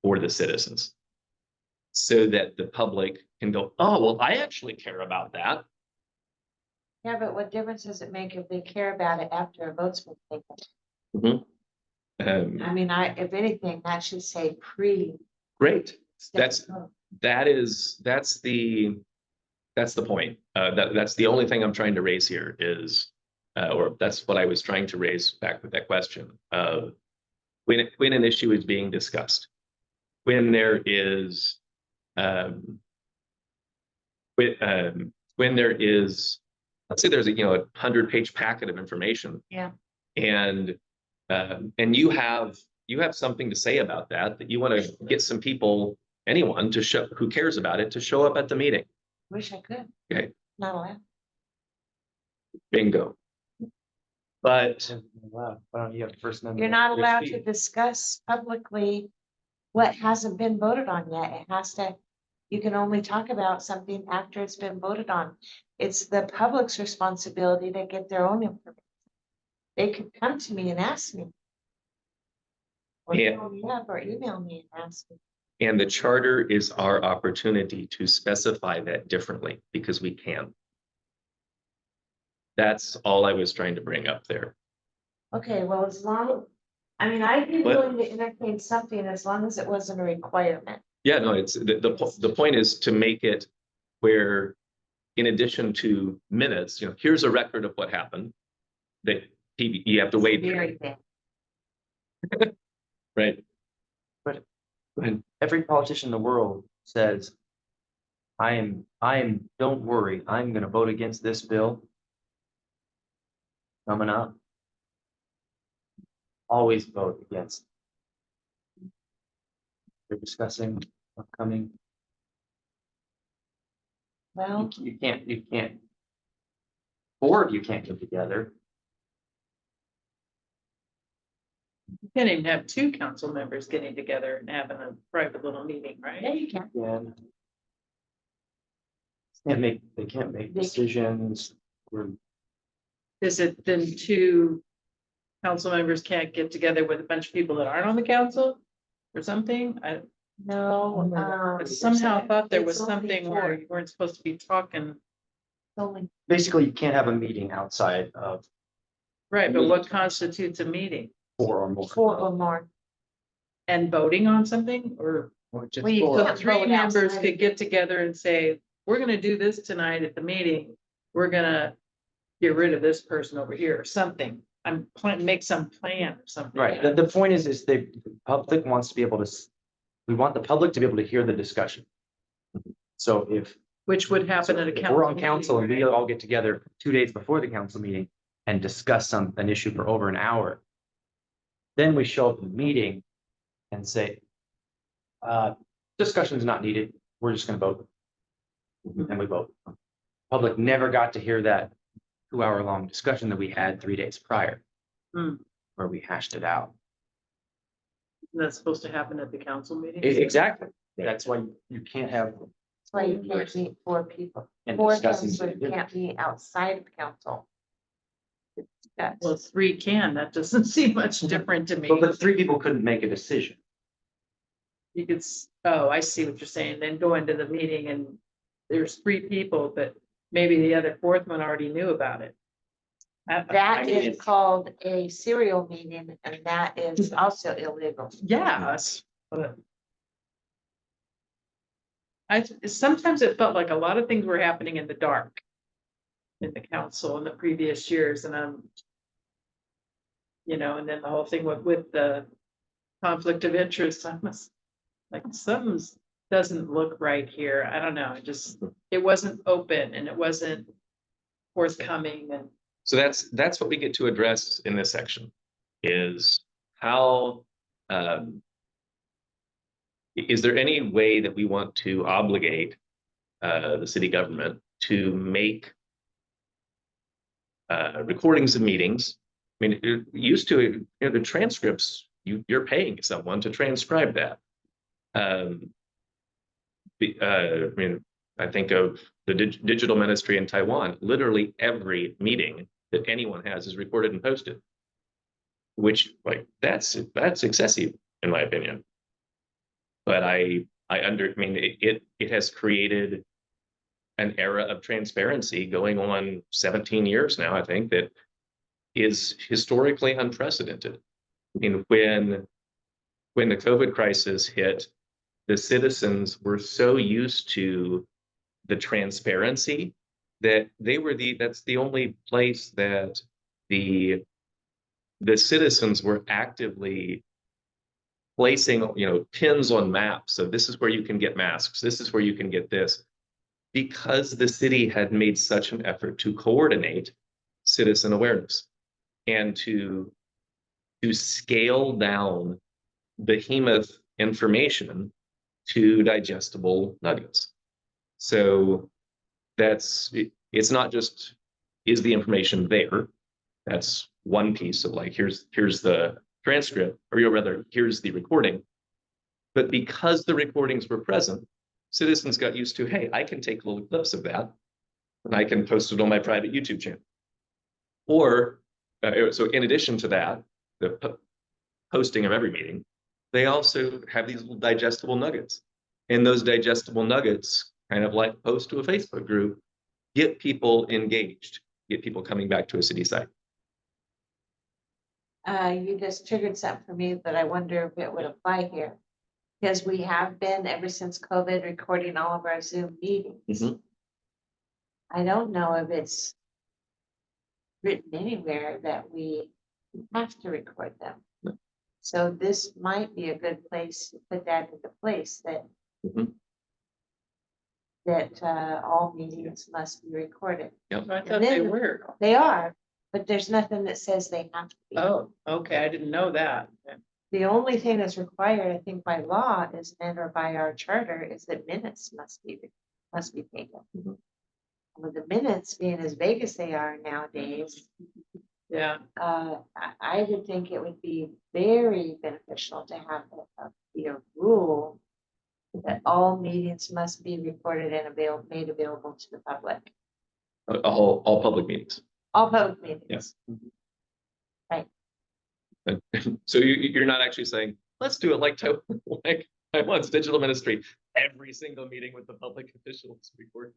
for the citizens, so that the public can go, oh, well, I actually care about that. yeah, but what difference does it make if they care about it after a vote's been taken? Mm-hmm. I mean, if anything, that should say pre. Great. That's. That's the point. That's the only thing I'm trying to raise here is, or that's what I was trying to raise back with that question of when an issue is being discussed, when there is, when there is, let's say there's a 100-page packet of information. Yeah. And you have something to say about that you want to get some people, anyone to show who cares about it, to show up at the meeting. Wish I could. Okay. Not allowed. Bingo. But Why don't you have first amendment? You're not Free allowed to speech? discuss publicly what hasn't been voted on yet. It has to, you can only talk about something after it's been voted on. It's the public's responsibility to get their own information. They could come to me and ask me. Or Yeah. call me up or email me and ask me. and the charter is our opportunity to specify that differently, because we can. That's all I was trying to bring up there. Okay, well, as long, I mean, I'd be What? willing to entertain something as long as it wasn't a requirement. Yeah, no, it's the point is to make it where, in addition to minutes, here's a record of what happened. That you have to wait. Very big. Right. But- Go ahead. Every politician in the world says, I am, don't worry, I'm gonna vote against this bill. Coming up. Always vote against. They're discussing upcoming, Well, you can't. Four of you can't get together. You can't even have two council members getting together and having a private little meeting, yeah, right? you can. And they can't make They- decisions. We're Is it then two council members can't get together with a bunch of people that aren't on the council or something? I No, somehow thought there was it's only something where four. you weren't supposed to be talking. Only Basically, you can't have a meeting outside of Right, but what constitutes a meeting? 4 or more. 4 or more. And voting on something or? Or just Well, you 4. can't Three vote members outside. could get together and say, we're gonna do this tonight at the meeting. We're gonna get rid of this person over here or something. I'm planning, make some plan or something. Right, the point is the public wants to be able to, we want the public to be able to hear the discussion. So if Which would happen at a if council. we're on council and meeting, we right? all get together 2 days before the council meeting and discuss an issue for over an hour. Then we show up in the meeting and say, discussion is not needed, we're just gonna vote. And we vote. Public never got to hear that 2-hour long discussion that we had 3 days prior. Hmm. Where we hashed it out. That's supposed to happen at the council meeting? Exactly, that's why you can't have. That's why you can't meet 4 people. And 4 discussing councilors something. can't be outside of council. That's, Well, three can, that doesn't seem much different to me. But 3 people couldn't make a decision. You could, oh, I see what you're saying, then go into the meeting and there's 3 people, but maybe the other 4th one already knew about it. that is called a serial meeting, and that is also illegal. Yes, but. Sometimes it felt like a lot of things were happening in the dark. In the council in the previous years and you know, and then the whole thing with the conflict of interest, I must, like, something doesn't look right here. I don't know, it wasn't open and it wasn't forthcoming and. So that's what we get to address in this section, is how, is there any way that we want to obligate the city government to make recordings of meetings? I mean, it used to, you know, the transcripts, you're paying someone to transcribe that. I mean, I think of the digital ministry in Taiwan, literally every meeting that anyone has is recorded and posted. Which, like, that's excessive, in my opinion. But I mean, it has created an era of transparency going on 17 years now, I think, that is historically unprecedented. I mean, when the COVID crisis hit, the citizens were so used to the transparency that that's the only place that the citizens were actively placing, you know, pins on maps. So this is where you can get masks. This is where you can get this. Because the city had made such an effort to coordinate citizen awareness and to scale down behemoth information to digestible nuggets. So it's not just, is the information there? That's one piece of, like, here's the transcript, or rather, here's the recording. But because the recordings were present, citizens got used to, hey, I can take little clips of that and I can post it on my private YouTube channel. Or, so in addition to that, the posting of every meeting, they also have these little digestible nuggets. And those digestible nuggets, kind of like post to a Facebook group, get people engaged, get people coming back to a city site. You just triggered something for me that I wonder if it would apply here. Because we have been, ever since COVID, recording all of our Zoom meetings. Mhm. I don't know if it's written anywhere that we have to record them. So this might be a good place to put that into place, that Mhm. that all meetings must be recorded. I thought they then- were. They are, but there's nothing that says they have to be. Oh, okay, I didn't know that. The only thing that's required, I think, by law is, and or by our charter, is that minutes must be taken. Mhm. With the minutes being as vague as they are nowadays, Yeah, I would think it would be very beneficial to have be a rule that all meetings must be recorded and made available to the public. All public meetings. All public meetings. Yes. Right. So you're not actually saying, let's do it like Taiwan's digital ministry, every single meeting with the public officials recorded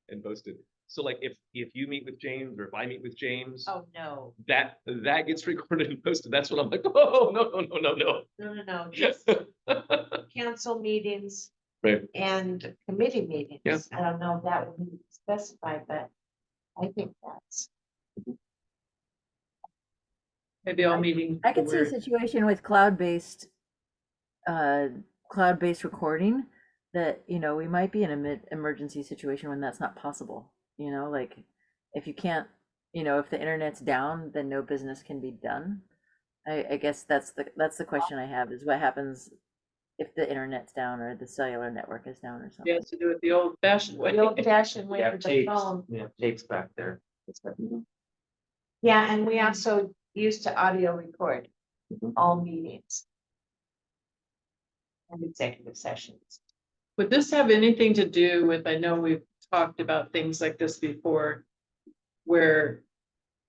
and posted. So like if you meet with James or if I meet with James, Oh, no, that gets recorded and posted. That's what I'm like, oh, no. no, just council meetings Right. and committee meetings. Yeah. I don't know if that will be specified, but I think that's. Maybe all meeting. I could see a situation with cloud-based recording that, you know, we might be in a emergency situation when that's not possible. You know, like if you can't, you know, if the internet's down, then no business can be done. I guess that's the question I have is what happens if the internet's down or the cellular network is down or You something. have to do it the old fashioned way. The old fashioned We way have with the tapes, phone. we have tapes back there. Yeah, and we also used to audio record all meetings. And executive sessions. Would this have anything to do with, I know we've talked about things like this before, where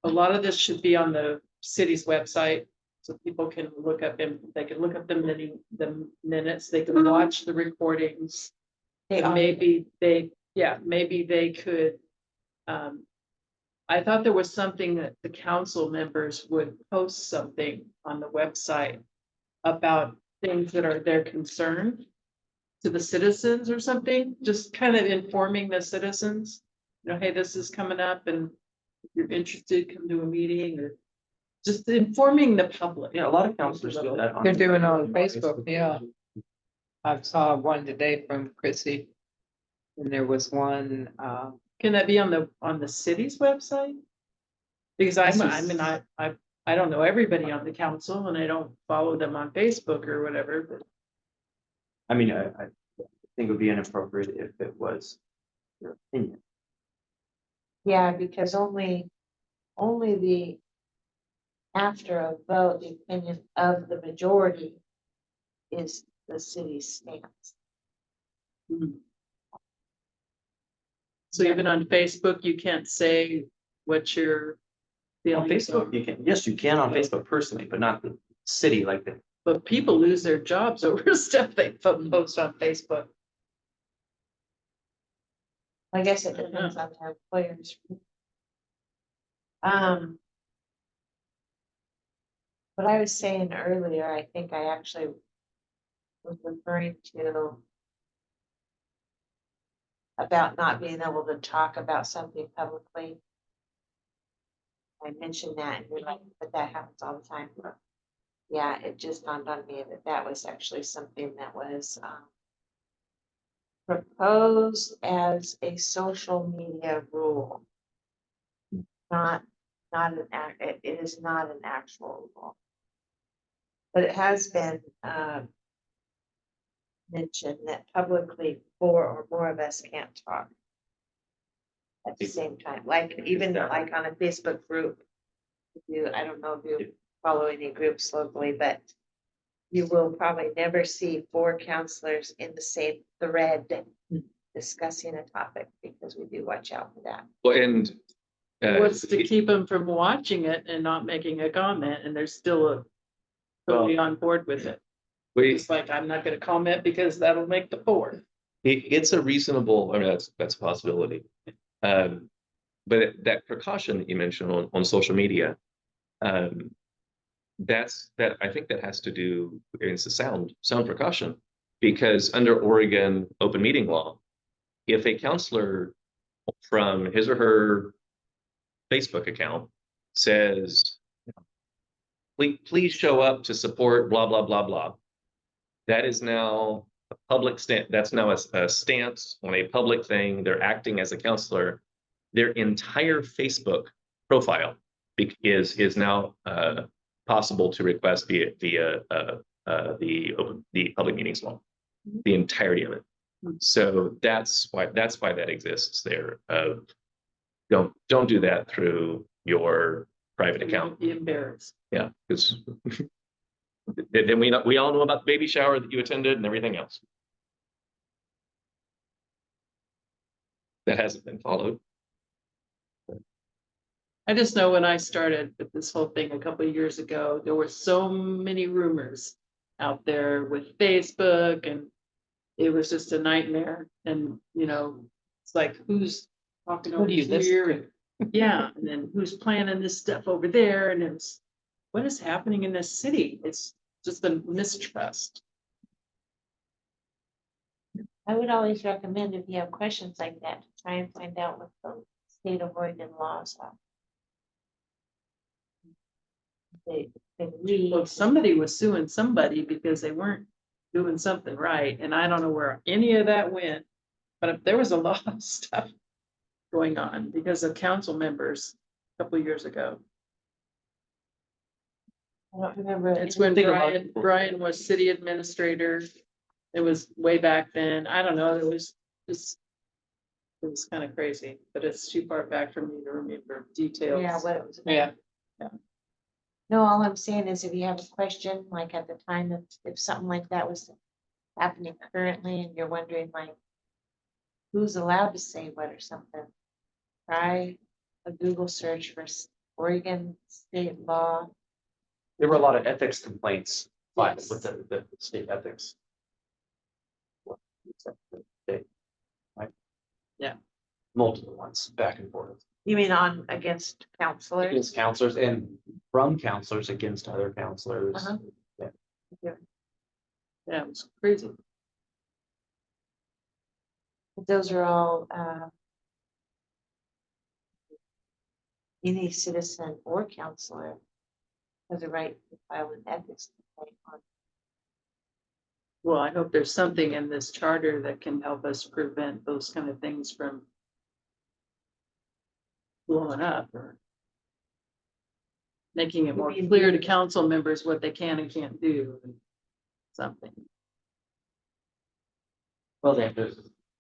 a lot of this should be on the city's website, so people can look up and they can look up the minutes, they can watch the recordings. They And are- maybe they could, I thought there was something that the council members would post something on the website about things that are their concern to the citizens or something, just kind of informing the citizens, you know, hey, this is coming up and if you're interested, come to a meeting, or just informing the public. Yeah, a lot of counselors do that. They're doing it on Facebook, yeah. I saw one today from Chrissy. And there was one, Can that be on the city's website? Because I mean, I don't know everybody on the council and I don't follow them on Facebook or whatever, but. I mean, I think it would be inappropriate if it was your opinion. Yeah, because only the, after a vote, the opinion of the majority is the city's stance. So even on Facebook, you can't say what your On feelings are, Facebook, you can, yes, you can on Facebook personally, but not the city like the. but people lose their jobs over stuff they post on Facebook. I guess it depends on the employers. What I was saying earlier, I think I actually was referring to about not being able to talk about something publicly. I mentioned that and you're like, but that happens all the time. Yeah, it just dawned on me that that was actually something that was proposed as a social media rule. Not an act, it is not an actual rule. But it has been mentioned that publicly 4 or more of us can't talk at the same time, like even like on a Facebook group. I don't know if you follow any groups locally, but you will probably never see 4 counselors in the same thread discussing a topic, because we do watch out for that. Well, and What's to keep them from watching it and not making a comment, and they're still totally on board with it. It's like, I'm not gonna comment because that'll make the 4. it's a reasonable, I mean, that's a possibility. But that precaution that you mentioned on social media, I think that has to do, it's a sound precaution, because under Oregon open meeting law, if a counselor from his or her Facebook account says, please show up to support blah, blah, blah, blah, that is now a public stance. That's now a stance on a public thing. They're acting as a counselor. Their entire Facebook profile is now possible to request via the public meetings law, the entirety of it. So that's why that exists there. Don't do that through your private account. Be embarrassed. Yeah, because then we all know about the baby shower that you attended and everything else. That hasn't been followed. I just know when I started with this whole thing a couple of years ago, there were so many rumors out there with Facebook, and it was just a nightmare. And, it's like, who's talking Who over do you listen here? to? And yeah, and then who's planning this stuff over there? And it's, what is happening in this city? It's just a mistrust. I would always recommend if you have questions like that, to try and find out what the state of Oregon laws are. They read. Well, somebody was suing somebody because they weren't doing something right, and I don't know where any of that went. But if there was a lot of stuff going on because of council members a couple of years ago. I don't remember. It's when think a lot of Brian, people- Brian was city administrator. It was way back then. I don't know, it was just. It was kind of crazy, but it's too far back for me to remember details. Yeah, what it was. about. Yeah. No, all I'm saying is if you have a question, like at the time, if something like that was happening currently and you're wondering like, who's allowed to say what or something, try a Google search for Oregon state law. There were a lot of ethics complaints filed Yes. with the state ethics. Right? Yeah. Multiple ones back and forth. You mean on against counselors? Against counselors and from counselors against other counselors. Uh-huh. Yeah, it was crazy. Those are all, any citizen or counselor has a right to file an ethics complaint on. Well, I hope there's something in this charter that can help us prevent those kind of things from blowing up or making it more Maybe clear to do- council members what they can and can't do. Something. Well, they have to,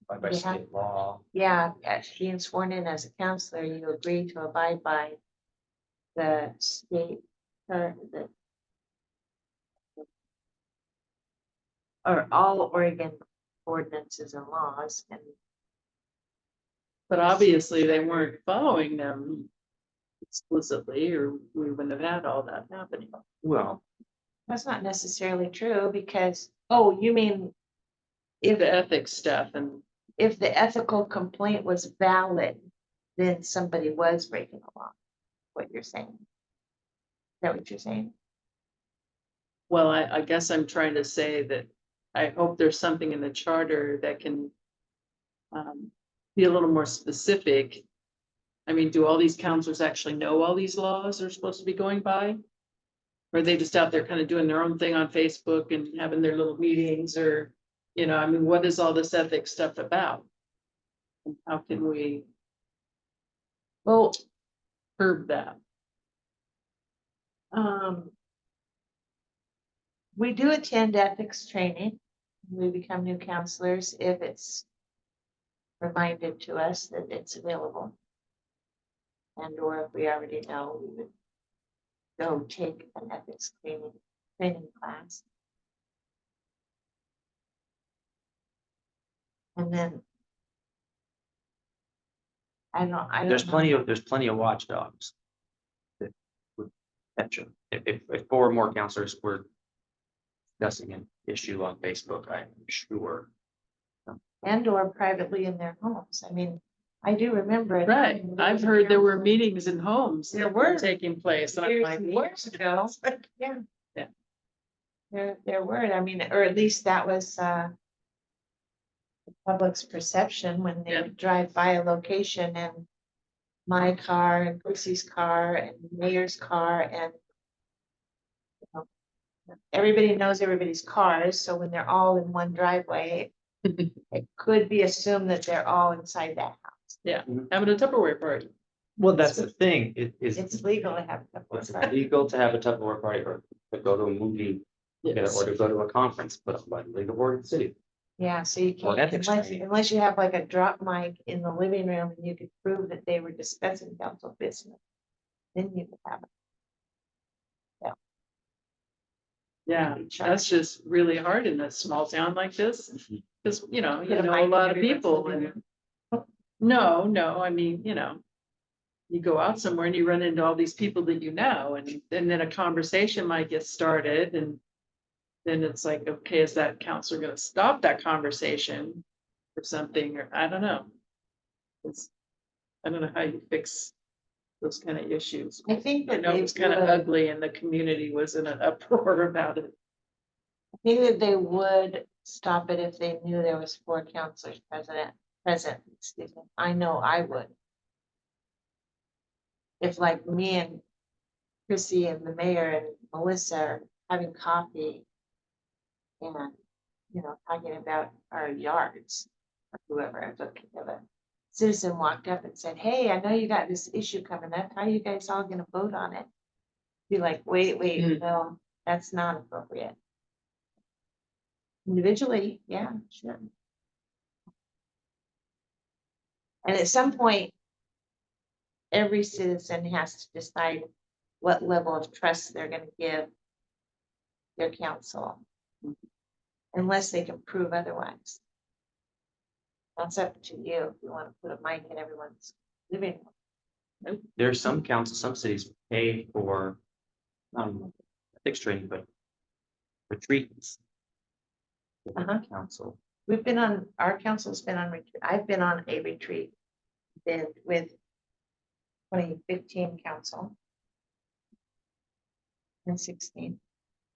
by Yeah. state law. Yeah, as being sworn in as a counselor, you agree to abide by the state or all Oregon ordinances and laws, and But obviously they weren't following them explicitly, or we wouldn't have had all that happening. Well, that's not necessarily true because, oh, you mean The ethics stuff and if the ethical complaint was valid, then somebody was breaking the law, what you're saying. Is that what you're saying? well, I guess I'm trying to say that I hope there's something in the charter that can be a little more specific. I mean, do all these counselors actually know all these laws they're supposed to be going by? Or are they just out there kind of doing their own thing on Facebook and having their little meetings or, I mean, what is all this ethics stuff about? And how can we Well, curb that? we do attend ethics training. We become new counselors if it's reminded to us that it's available. And or if we already know, we would go take an ethics training class. And then I don't. there's know. plenty of watchdogs. That would catch them. If four or more counselors were discussing an issue on Facebook, I'm sure. And or privately in their homes. I mean, I do remember. a Right, time there I've was a heard there were counselor meetings in homes There that were were. taking place. And I'm years like, and what? years ago. Yeah. Yeah. There were, I mean, or at least that was, the public's perception when they Yeah. would drive by a location and my car and Chrissy's car and Mayor's car and you know, everybody knows everybody's cars, so when they're all in one driveway, it could be assumed that they're all inside that house. Having a Tupperware party. Well, that's the thing, It's it's legal to have a couple of cars. illegal to have a Tupperware party or to go to a movie, Yes. or to go to a conference, but by the League of Oregon City. Yeah, so you Or can't, ethics unless, training. unless you have like a drop mic in the living room and you could prove that they were discussing council business. Then you could have it. Yeah, be that's charged. just really hard in a small town like this, Mhm. because, you Put a know mic a in lot of everybody's people living and. No, I mean, you go out somewhere and you run into all these people that you know, and then a conversation might get started, and then it's like, okay, is that counselor gonna stop that conversation or something, or I don't know. I don't know how you fix those kind of issues. I think I that know they it was kind of would, ugly and the community was in an uproar about it. I think that they would stop it if they knew there was 4 counselors present, excuse me. I know I would. If like me and Chrissy and the mayor and Melissa are having coffee and, talking about our yards, or whoever, I don't think of it. Citizen walked up and said, hey, I know you got this issue coming up. How are you guys all gonna vote on it? Be like, wait, Mm. no, that's not appropriate. Individually, yeah, sure. And at some point, every citizen has to decide what level of trust they're gonna give their council. Unless they can prove otherwise. That's up to you, if you wanna put a mic in everyone's living room. There's some councils, some cities pay for, fixed training, but retreats. for the Uh-huh. Council. Our council's been on retreat, I've been on a retreat. Been with 2015 council. And 16,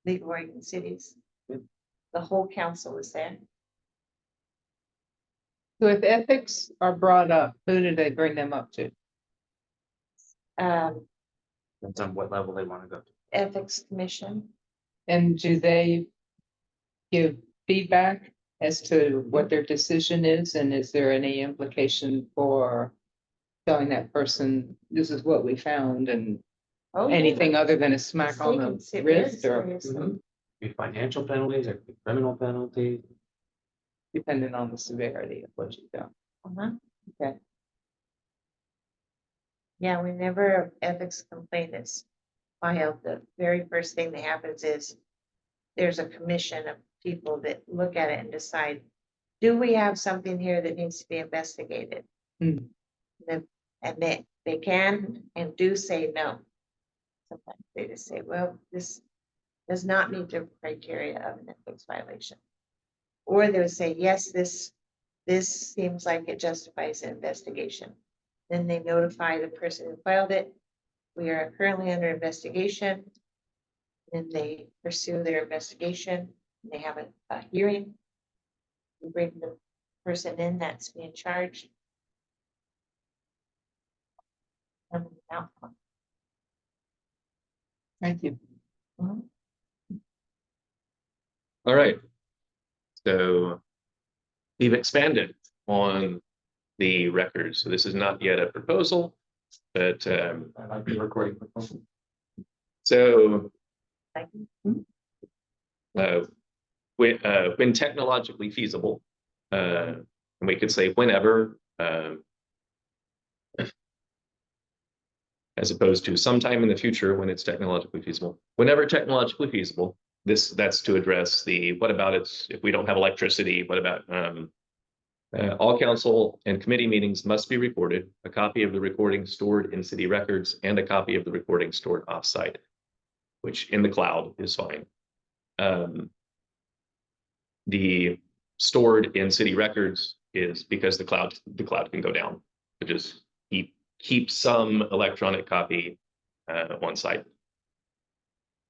League of Oregon Cities. Good. The whole council was there. So if ethics are brought up, who do they bring them up to? Depends on what level they want to go to. Ethics Commission, And do they give feedback as to what their decision is? And is there any implication for telling that person, this is what we found, and oh, yeah. anything other than a It's smack on taken the very wrist, or seriously. Be financial penalties or criminal penalties. depending on the severity of what you've done? Uh-huh. Okay. Yeah, whenever an ethics complaint is filed, the very first thing that happens is there's a commission of people that look at it and decide, do we have something here that needs to be investigated? Hmm. And they can and do say no. Sometimes they just say, well, this does not meet the criteria of an ethics violation. Or they would say, yes, this seems like it justifies an investigation. Then they notify the person who filed it. We are currently under investigation. Then they pursue their investigation. They have a hearing. We bring the person in that's being charged. And the outcome. Thank you. Mhm. All right. So we've expanded on the records. So this is not yet a proposal, but I like the recording. so Thank you. when technologically feasible, and we could say whenever, as opposed to sometime in the future when it's technologically feasible. Whenever technologically feasible, that's to address the what about it if we don't have electricity? What about all council and committee meetings must be recorded, a copy of the recording stored in city records, and a copy of the recording stored offsite, which in the cloud is fine. The stored in city records is because the cloud can go down. So just keep some electronic copy on site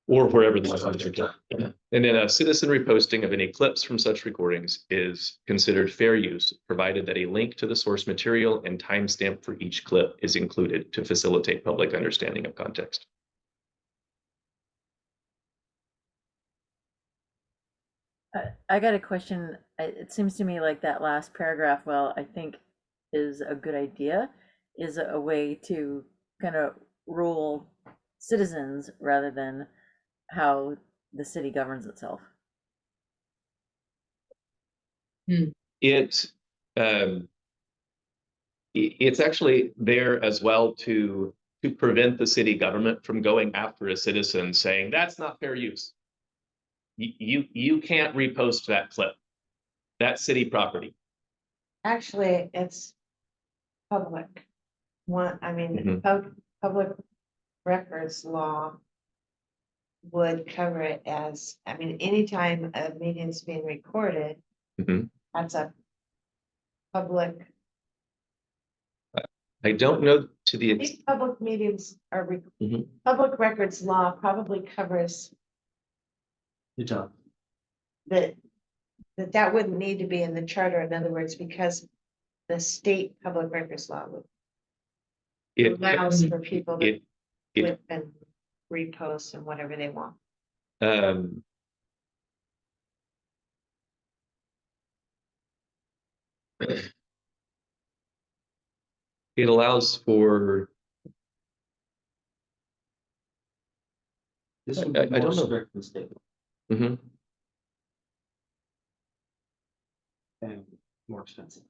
or wherever the files are kept. And then a citizen reposting of any clips from such recordings is considered fair use, provided that a link to the source material and timestamp for each clip is included to facilitate public understanding of context. I got a question. It seems to me like that last paragraph, well, I think is a good idea, is a way to kind of rule citizens rather than how the city governs itself. It's actually there as well to prevent the city government from going after a citizen saying that's not fair use. You can't repost that clip. That's city property. Actually, it's public. one, I mean, Mhm. public records law would cover it as, I mean, anytime a meeting's being recorded, Mhm. that's a public, I don't know to the, these public meetings are, Mhm. public records law probably covers Good job. that, that wouldn't need to be in the charter, in other words, because the state public records law would it, allows for people to it, it, clip and repost and whatever they want. um, it allows for, This I- would be I don't more know. strict than state law Mhm. and more expensive.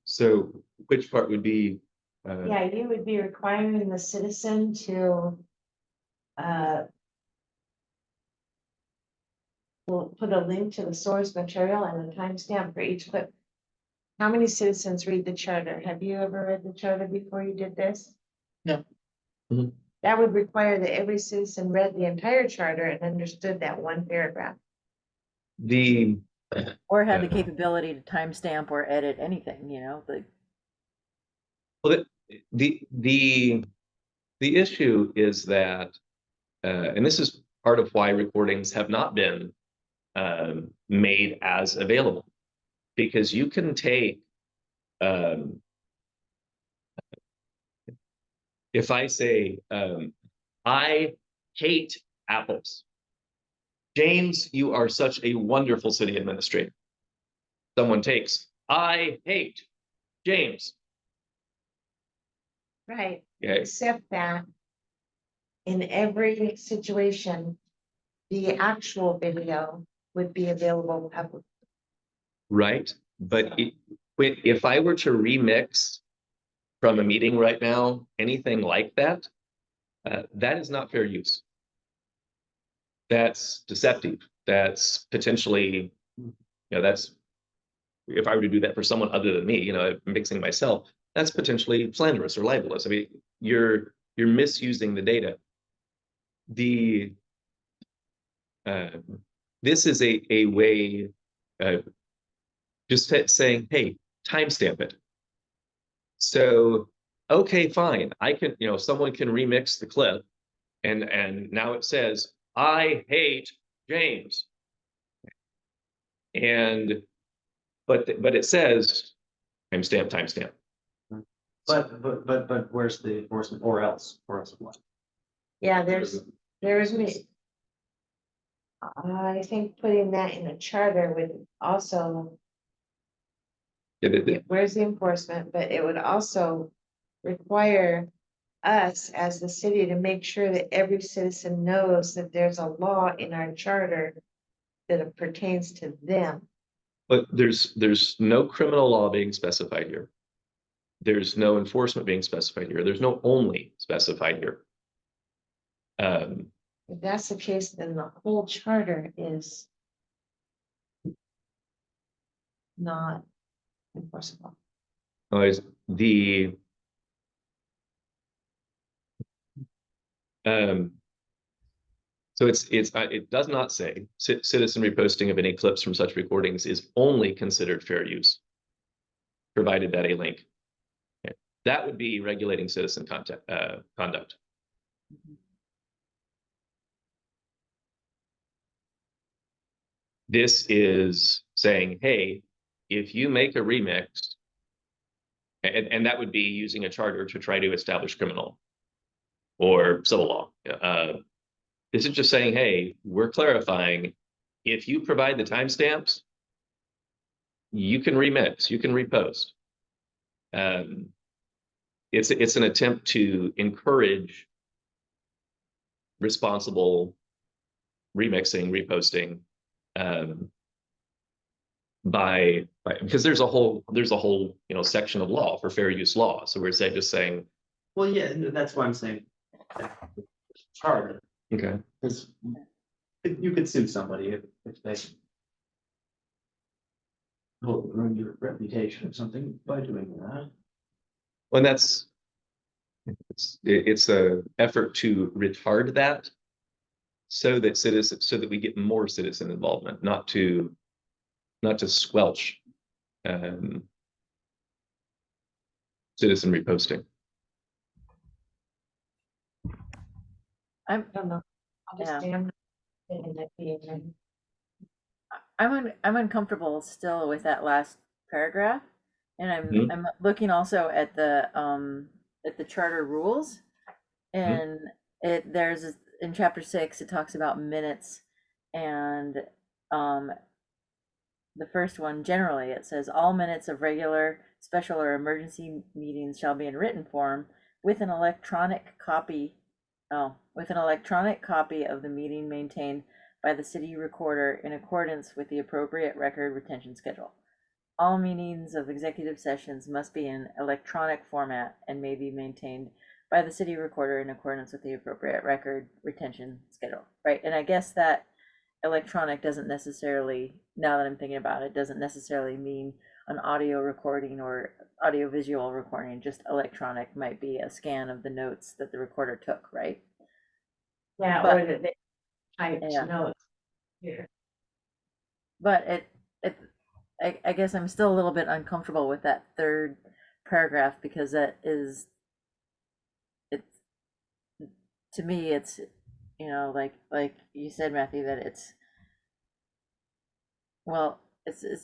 So which part would be, Yeah, you would be requiring the citizen to uh we'll put a link to the source material and a timestamp for each clip. How many citizens read the charter? Have you ever read the charter before you did this? No. Mhm. That would require that every citizen read the entire charter and understood that one paragraph. the, Or had the Uh, capability to timestamp or edit anything, you know, the, well, the issue is that, and this is part of why recordings have not been made as available, because you can take, um, if I say, I hate apples. James, you are such a wonderful city administrator. Someone takes, I hate James. Right, Okay, except that in every situation, the actual video would be available publicly. right? But if I were to remix from a meeting right now, anything like that, that is not fair use. That's deceptive. That's potentially, that's, if I were to do that for someone other than me, mixing myself, that's potentially slanderous or libelous. I mean, you're misusing the data. The this is a way, just saying, hey, timestamp it. So, okay, fine. I can, someone can remix the clip, and now it says, I hate James. And but it says timestamp, timestamp. But where's the enforcement or else what? Yeah, there's me. I think putting that in a charter would also, where's the enforcement, but it would also require us as the city to make sure that every citizen knows that there's a law in our charter that pertains to them. But there's no criminal law being specified here. There's no enforcement being specified here. There's no only specified here. If that's the case, then the whole charter is not enforceable. Otherwise, the so it does not say citizen reposting of any clips from such recordings is only considered fair use, provided that a link. Okay. That would be regulating citizen conduct. This is saying, hey, if you make a remix, and that would be using a charter to try to establish criminal or civil law. This is just saying, hey, we're clarifying, if you provide the timestamps, you can remix, you can repost. It's an attempt to encourage responsible remixing, reposting, because there's a whole section of law for fair use law. So we're just saying, Well, yeah, that's why I'm saying. Charter, okay, because you could sue somebody if they. Ruin your reputation or something by doing that. When it's a effort to retard that so that we get more citizen involvement, not to squelch citizen reposting. I'm, I don't know. I'll just Yeah. say I'm not in that being. I'm uncomfortable still with that last paragraph. And Mhm. I'm looking also at the charter rules. And in chapter 6, it talks about minutes, and the first one, generally, it says all minutes of regular, special, or emergency meetings shall be in written form with an electronic copy. With an electronic copy of the meeting maintained by the city recorder in accordance with the appropriate record retention schedule. All meetings of executive sessions must be in electronic format and may be maintained by the city recorder in accordance with the appropriate record retention schedule, right? And I guess that electronic doesn't necessarily, now that I'm thinking about it, doesn't necessarily mean an audio recording or audio visual recording. Just electronic might be a scan of the notes that the recorder took, right? Yeah, But- or that they typed Yeah. notes here. But I guess I'm still a little bit uncomfortable with that third paragraph, because it's to me, it's, like you said, Matthew, that it's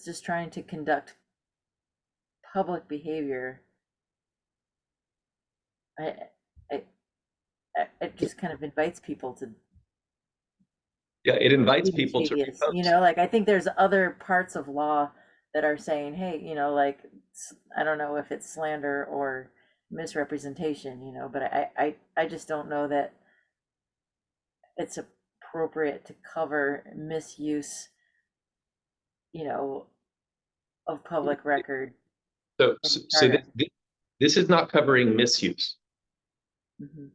just trying to conduct public behavior. It just kind of invites people to Yeah, it invites be people to mischievous, repost. like, I think there's other parts of law that are saying, hey, like, I don't know if it's slander or misrepresentation, but I just don't know that it's appropriate to cover misuse, of public record. So charter. this is not covering misuse. Mhm.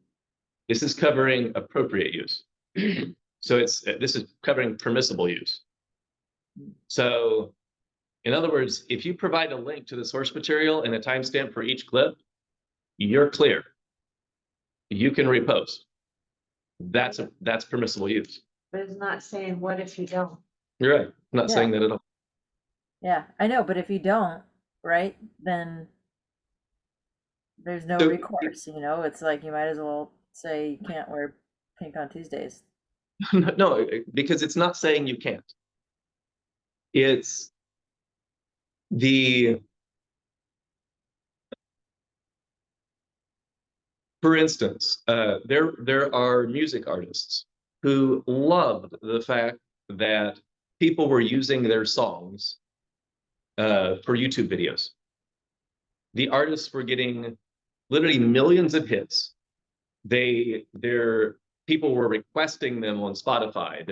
This is covering appropriate use. So this is covering permissible use. So in other words, if you provide a link to the source material and a timestamp for each clip, you're clear. You can repost. That's permissible use. But it's not saying what if you don't. You're right. I'm not Yeah. saying that at all. Yeah, I know, but if you don't, right, then there's no So- recourse, it's like you might as well say you can't wear pink on Tuesdays. No, because it's not saying you can't. It's for instance, there are music artists who loved the fact that people were using their songs for YouTube videos. The artists were getting literally millions of hits. Their people were requesting them on Spotify.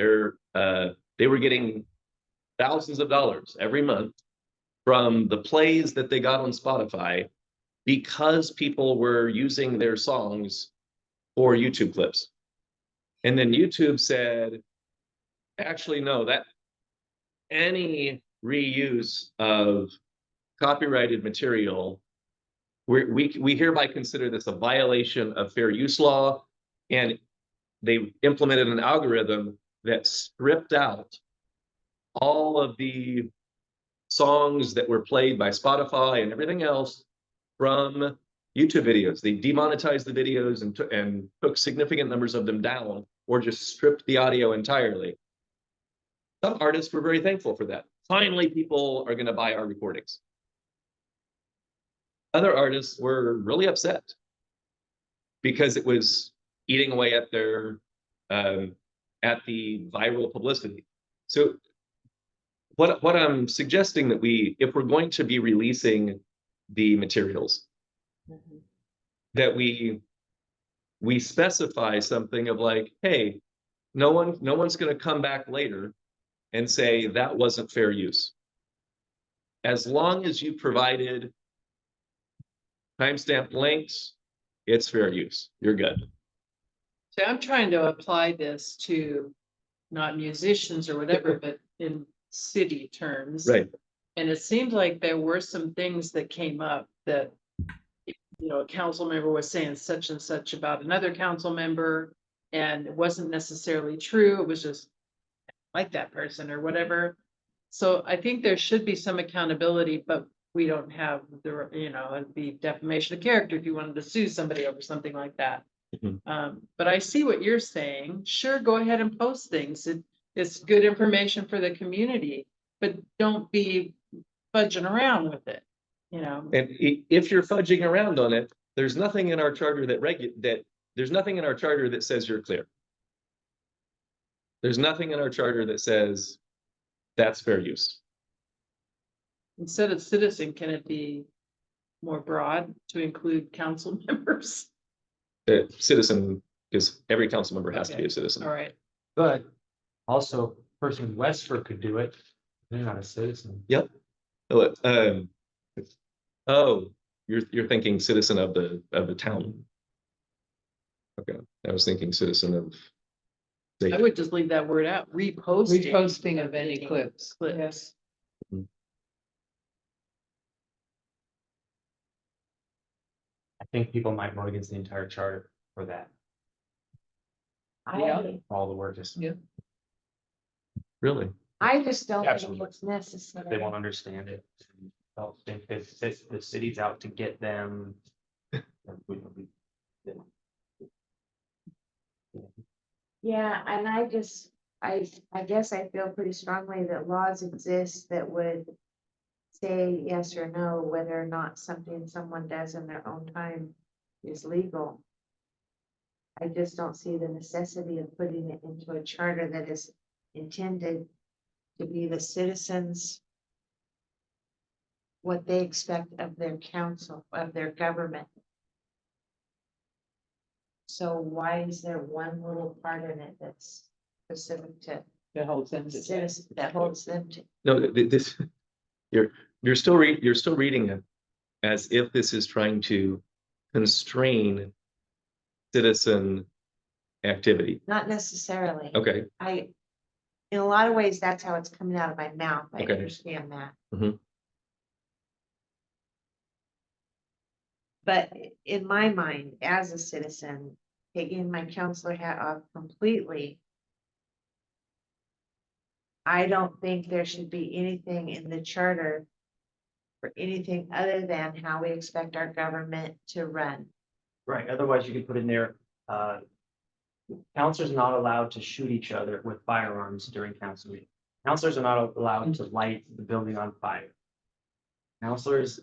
They were getting thousands of dollars every month from the plays that they got on Spotify because people were using their songs for YouTube clips. And then YouTube said, actually, no, that any reuse of copyrighted material, we hereby consider this a violation of fair use law. And they implemented an algorithm that stripped out all of the songs that were played by Spotify and everything else from YouTube videos. They demonetized the videos and took significant numbers of them down, or just stripped the audio entirely. Some artists were very thankful for that. Finally, people are going to buy our recordings. Other artists were really upset because it was eating away at their at the viral publicity. So what I'm suggesting that if we're going to be releasing the materials, Mhm. that we specify something of like, hey, no one's going to come back later and say that wasn't fair use. As long as you provided timestamp links, it's fair use. You're good. So I'm trying to apply this to not musicians or whatever, but in city terms. Right. And it seemed like there were some things that came up that you know, a council member was saying such and such about another council member. And it wasn't necessarily true, it was just like that person or whatever. So I think there should be some accountability, but we don't have the, you know, it'd be defamation of character if you wanted to sue somebody over something like that. Mhm. But I see what you're saying. Sure, go ahead and post things. It's good information for the community, but don't be fudging around with it, you know? And if you're fudging around on it, there's nothing in our charter there's nothing in our charter that says you're clear. There's nothing in our charter that says that's fair use. Instead of citizen, can it be more broad to include council members? Citizen, because every council member has to be a Okay. citizen. All right, But also, person in Westford could do it. They're not a citizen. Oh, oh, you're thinking citizen of the town. Okay, I was thinking citizen of. I would just leave that word out, reposting. Reposting of any clips. Clips. I think people might vote against the entire charter for that, Yeah. all the work just, Yeah. Really? I just don't think Absolutely. it's necessary. they won't understand it. Don't think that the city's out to get them. Yeah, and I guess I feel pretty strongly that laws exist that would say yes or no, whether or not something someone does in their own time is legal. I just don't see the necessity of putting it into a charter that is intended to be the citizens' what they expect of their council, of their government. So why is there one little part in it that's specific to The whole thing. citizens, that holds them to? No, this, you're still reading it as if this is trying to constrain citizen activity. Not necessarily. Okay, In a lot of ways, that's how it's coming out of my mouth. I Okay. understand that. Mhm. But in my mind, as a citizen, taking my counselor hat off completely, I don't think there should be anything in the charter for anything other than how we expect our government to run. Right, otherwise you could put in there, counselors are not allowed to shoot each other with firearms during council meeting. Counselors are not allowed to light the building on fire. Counselors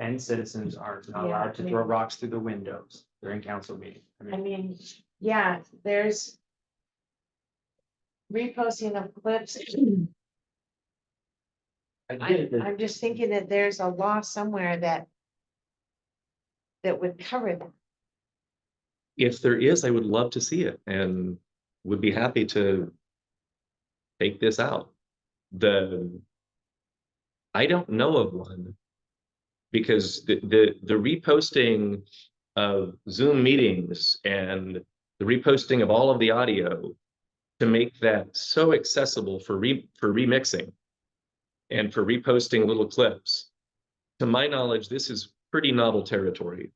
and citizens are not Yeah, allowed to throw rocks through the windows during council meeting. I mean, yeah, there's reposting of clips. I'm just thinking that there's a law somewhere that would cover that. if there is, I would love to see it and would be happy to take this out. I don't know of one. Because the reposting of Zoom meetings and the reposting of all of the audio to make that so accessible for remixing and for reposting little clips. To my knowledge, this is pretty novel territory.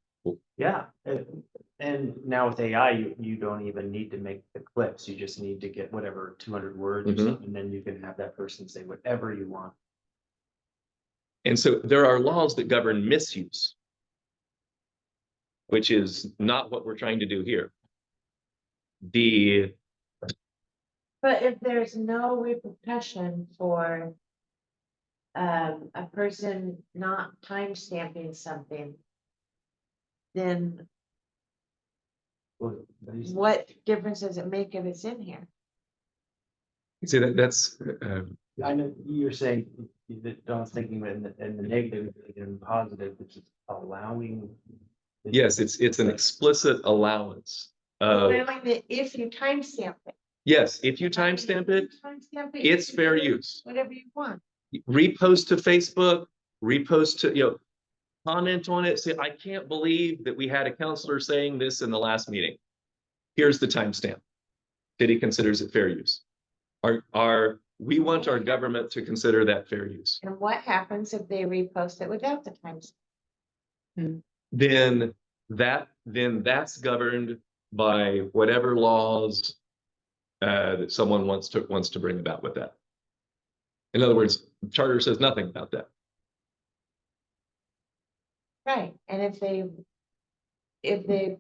Yeah, and now with AI, you don't even need to make the clips, you just need to get whatever 200 words or Mhm. something, and then you can have that person say whatever you want. And so there are laws that govern misuse, which is not what we're trying to do here. But if there's no repercussion for a person not time stamping something, then what difference does it make if it's in here? See that's I know you're saying that Don's thinking in the negative and positive, which is allowing. yes, it's an explicit allowance of, Allowing it if you timestamp it. yes, if you timestamp it, Timestamp it, it's you can fair do use. whatever you want. Repost to Facebook, repost to, comment on it, say, I can't believe that we had a counselor saying this in the last meeting. Here's the timestamp. City considers it fair use. We want our government to consider that fair use. And what happens if they repost it without the timestamp? then that's governed by whatever laws that someone wants to bring about with that. In other words, the charter says nothing about that. Right, and if they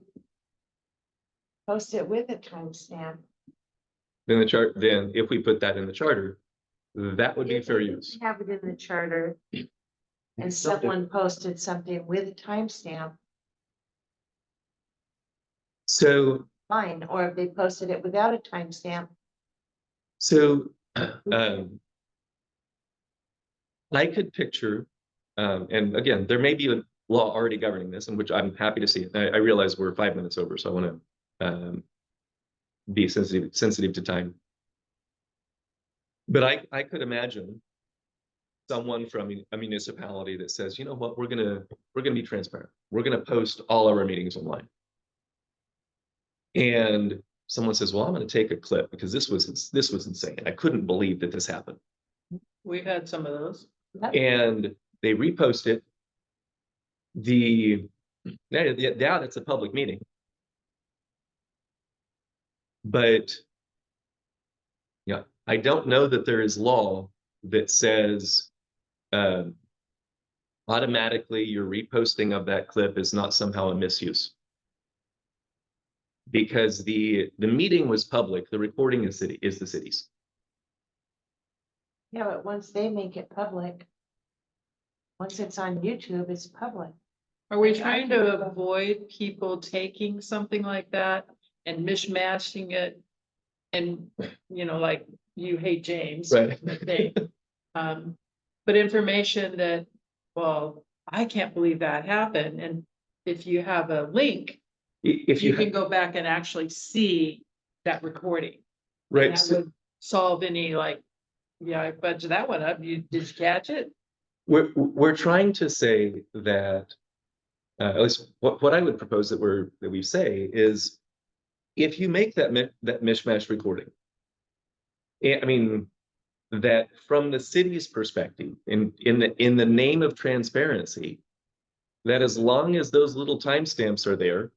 post it with a timestamp. Then if we put that in the charter, that would be if fair they use. Have it in the charter. And Something- someone posted something with a timestamp, So, fine, or if they posted it without a timestamp, so, I could picture, and again, there may be a law already governing this, and which I'm happy to see it. I realize we're 5 minutes over, so I want to be sensitive to time. But I could imagine someone from a municipality that says, you know what, we're gonna be transparent. We're gonna post all of our meetings online. And someone says, well, I'm gonna take a clip because this was insane. I couldn't believe that this happened. We've had some of those. And they repost it. Yeah, that's a public meeting. But yeah, I don't know that there is law that says automatically your reposting of that clip is not somehow a misuse. Because the meeting was public, the recording is the city's. yeah, but once they make it public. Once it's on YouTube, it's public. Are we Like, I trying can- to avoid people taking something like that and mishmashing it? And, like, you hate James. Right. I think. But information that, well, I can't believe that happened. And if you have a link, If you you, can go back and actually see that recording. right, That so would solve any yeah, I budgeted that one up. Did you catch it? we're trying to say that, at least what I would propose that we say is, if you make that mishmash recording, I mean, that from the city's perspective, in the name of transparency, that as long as those little timestamps are there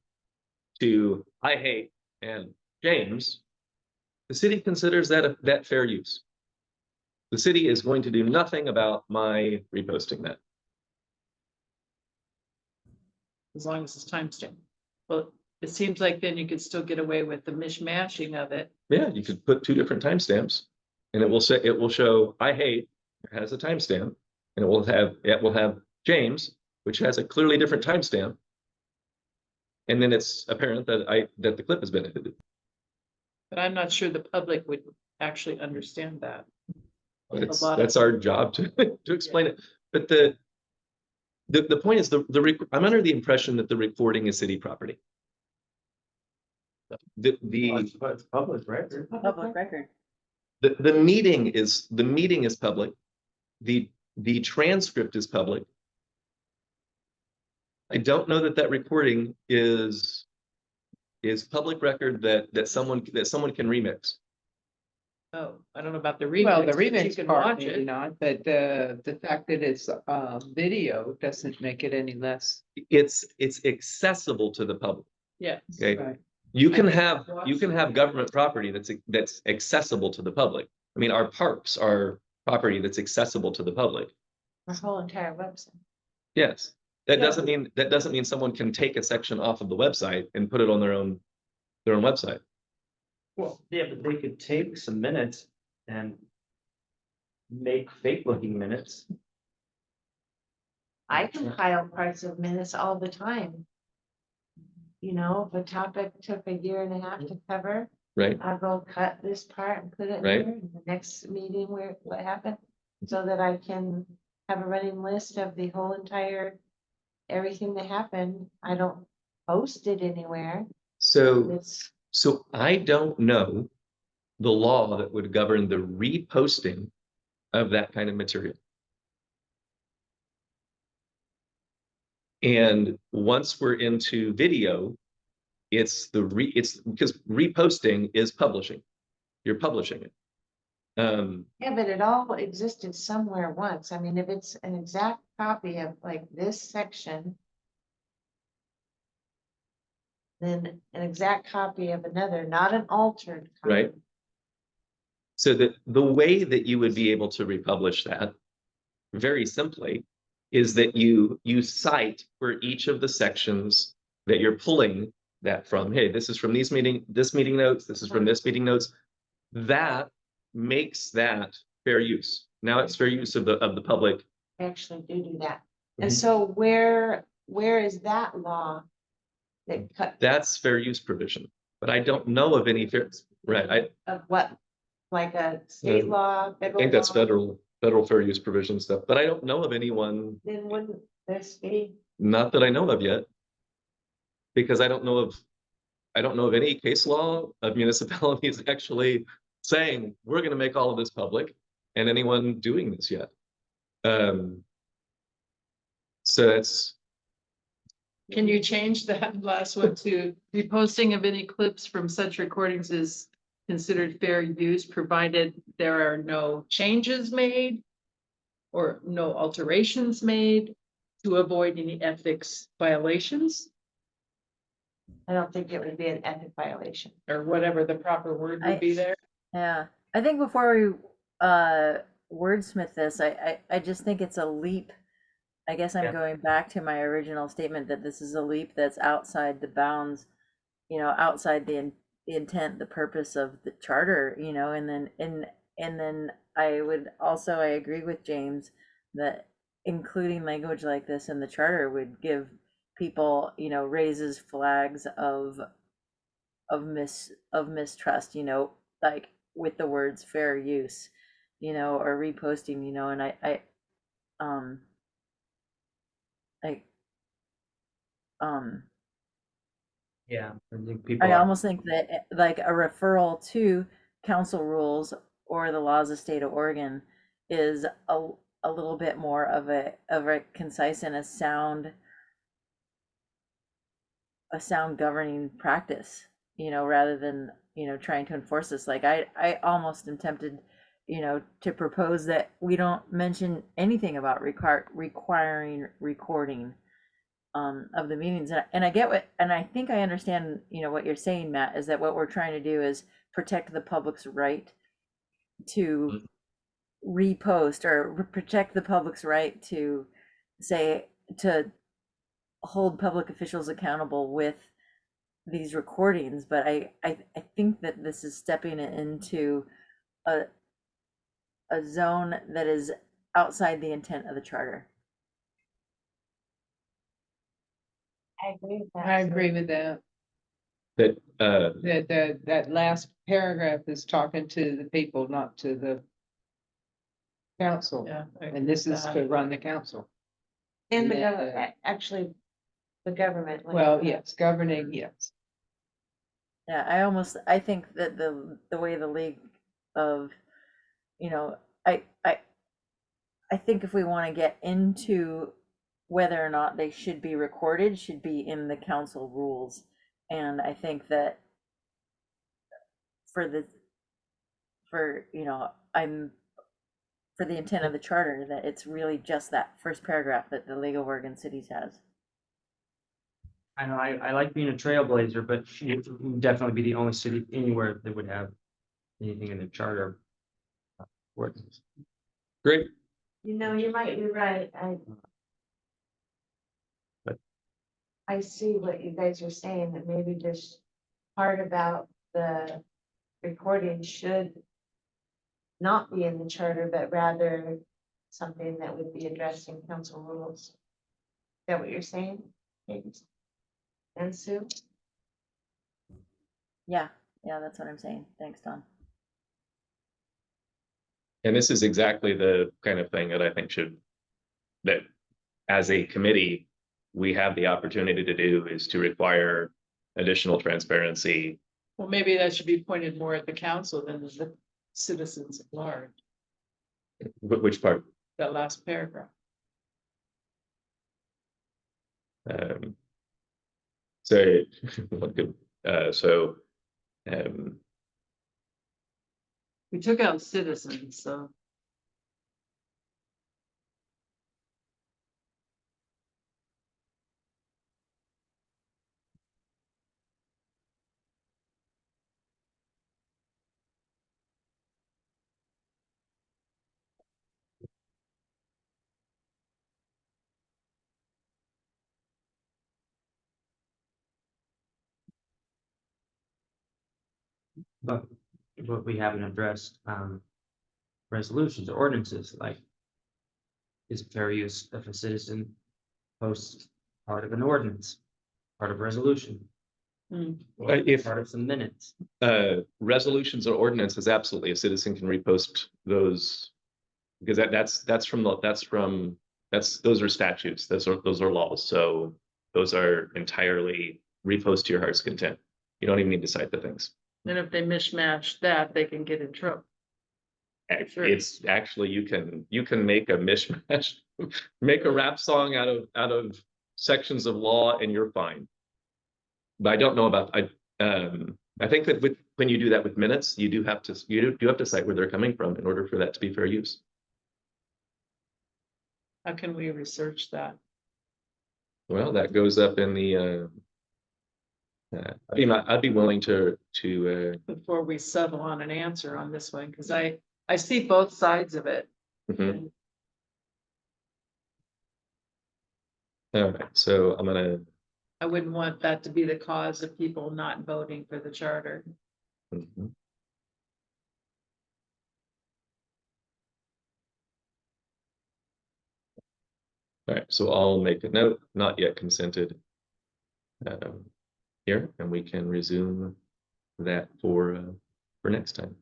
to I hate and James, the city considers that fair use. The city is going to do nothing about my reposting that. As long as it's timestamped. Well, it seems like then you could still get away with the mishmashing of it. Yeah, you could put 2 different timestamps, and it will show I hate, it has a timestamp, and it will have James, which has a clearly different timestamp. And then it's apparent that the clip has been edited. But I'm not sure the public would actually understand that. That's our job to explain it. But the point is I'm under the impression that the recording is city property. But it's public record. Public record. The meeting is public. The transcript is public. I don't know that recording is public record that someone can remix. Oh, I don't know about the remix. Well, the but you remix can part watch maybe it. not, but the fact that it's video doesn't make it any less. It's accessible to the public. Yeah. Okay. Right. You can I have watched government property that's accessible to the public. I mean, our parks are property that's accessible to the public. our whole entire website. Yes. That Yeah. doesn't mean someone can take a section off of the website and put it on their own website. Well, yeah, but they could take some minutes and make fake looking minutes. I compile parts of minutes all the time. You know, if a topic took a year and a half to cover, Right. I'll go cut this part and put it Right. here in the next meeting where what happened. So that I can have a running list of the whole entire, everything that happened. I don't post it anywhere. So It's, I don't know the law that would govern the reposting of that kind of material. And once we're into video, it's because reposting is publishing. You're publishing it. yeah, but it all existed somewhere once. I mean, if it's an exact copy of like this section. then an exact copy of another, not an altered copy. Right. So that the way that you would be able to republish that, very simply, is that you cite for each of the sections that you're pulling that from. Hey, this is from this meeting notes, this is from this meeting notes. That makes that fair use. Now it's fair use of the public. I actually do that. And Mhm. so where is that law? That cut That's fair use provision, but I don't know of any fair, right, I of what, like a state law, federal think that's law? federal fair use provision stuff, but I don't know of anyone, Then wouldn't this be? not that I know of yet. Because I don't know of any case law of municipalities actually saying, we're gonna make all of this public, and anyone doing this yet. So it's, Can you change that last one to the posting of any clips from such recordings is considered fair use, provided there are no changes made or no alterations made to avoid any ethics violations, I don't think it would be an ethic violation. or whatever the proper word would be there? Yeah, I think before we wordsmith this, I just think it's a leap. I guess I'm Yeah. going back to my original statement that this is a leap that's outside the bounds, outside the intent, the purpose of the charter, and then I agree with James that including language like this in the charter would give people, raises flags of mistrust, like with the words fair use, or reposting, and um like um Yeah, I think people I are, almost think that like a referral to council rules or the laws of state of Oregon is a little bit more of a concise and a sound governing practice, rather than, trying to enforce this. Like I almost am tempted, to propose that we don't mention anything about requiring recording of the meetings. And I get and I think I understand, what you're saying, Matt, is that what we're trying to do is protect the public's right to repost, or protect the public's right to say, to hold public officials accountable with these recordings. But I think that this is stepping into a zone that is outside the intent of the charter. I agree with that. I agree with that. that, That last paragraph is talking to the people, not to the council. Yeah. And this is to run the council. And the Yeah. government, actually, the government. like, Well, yes, governing, yes. Yeah, I think that the way the league of, I think if we want to get into whether or not they should be recorded, should be in the council rules. And I think that for the, for, I'm, for the intent of the charter, that it's really just that first paragraph that the League of Oregon Cities has. I know, I like being a trailblazer, but it would definitely be the only city anywhere that would have anything in the charter. Ordinance. great, You might be right. But- I see what you guys are saying, that maybe this part about the recording should not be in the charter, but rather something that would be addressed in council rules. Is that what you're saying? James? And Sue? Yeah, that's what I'm saying. Thanks, Don. and this is exactly the kind of thing that I think that as a committee, we have the opportunity to do, is to require additional transparency. Well, maybe that should be pointed more at the council than the citizens at large, Which part? that last paragraph. Um, so, what could, so, We took out citizens, so. But we haven't addressed, resolutions or ordinances, like. Is fair use if a citizen posts part of an ordinance, part of a resolution. Hmm. Or If- part of some minutes. Resolutions or ordinances, absolutely, a citizen can repost those. Because those are statutes, those are laws, so those are entirely repost to your heart's content. You don't even need to cite the things. And if they mishmash that, they can get in trouble. Sure. It's actually, you can make a mishmash, make a rap song out of sections of law and you're fine. But I don't know about, I think that when you do that with minutes, you do have to cite where they're coming from in order for that to be fair use. How can we research that? Well, that goes up in the, I'd be willing to, Before we settle on an answer on this one, because I see both sides of it. mhm. All right, so I'm gonna, I wouldn't want that to be the cause of people not voting for the charter. mhm. All right, so I'll make a note, not yet consented. Here, and we can resume that for next time.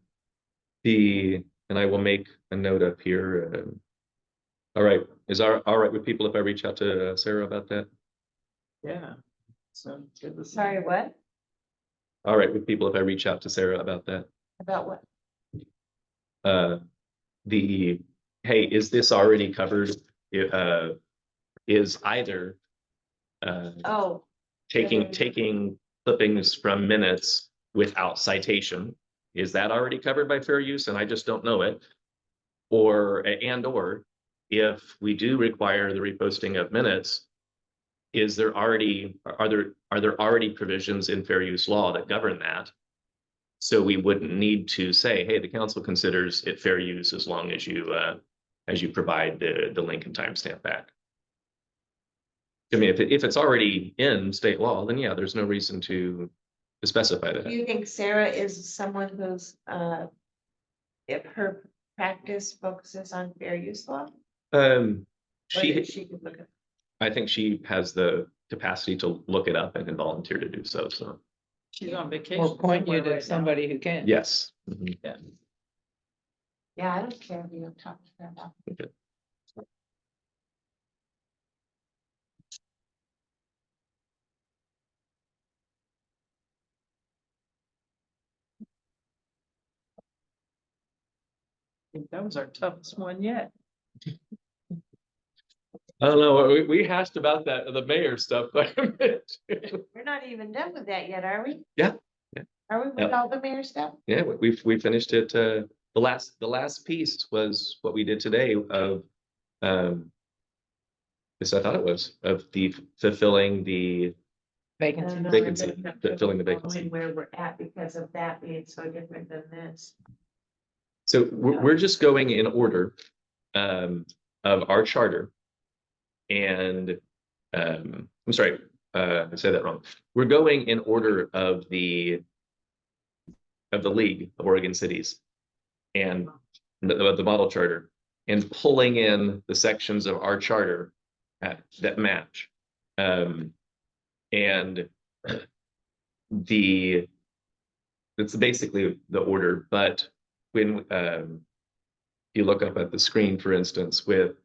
And I will make a note up here. All right, all right with people if I reach out to Sarah about that? Yeah. So good to see. Sorry, what? All right with people if I reach out to Sarah about that? About what? Hey, is this already covered? Is either Oh, taking clippings from minutes without citation, is that already covered by fair use and I just don't know it? Or if we do require the reposting of minutes, are there already provisions in fair use law that govern that? So we wouldn't need to say, hey, the council considers it fair use as long as you provide the link and timestamp back. I mean, if it's already in state law, then yeah, there's no reason to specify do that. you think Sarah is someone who's, if her practice focuses on fair use law? Or that she could look at? I think she has the capacity to look it up and can volunteer to do so, so, She's on vacation. Or point you somewhere to right now. somebody who can. yes. Mhm. Yeah, I don't care if you don't talk to her about. Okay. I think that was our toughest one yet. I don't know, we hashed about the mayor stuff quite a bit. We're not even done with that yet, are we? Yeah, yeah. Are we with Yep. all the mayor stuff? Yeah, we finished it, the last piece was what we did today of, this I thought it was, of the fulfilling the, Vacancy. Vacancy, filling the vacancy. Where we're at because of that being so different than this. so we're just going in order, of our charter. And, I'm sorry, I said that wrong. We're going in order of the League of Oregon Cities and the model charter and pulling in the sections of our charter that match. And it's basically the order, but when you look up at the screen, for instance, with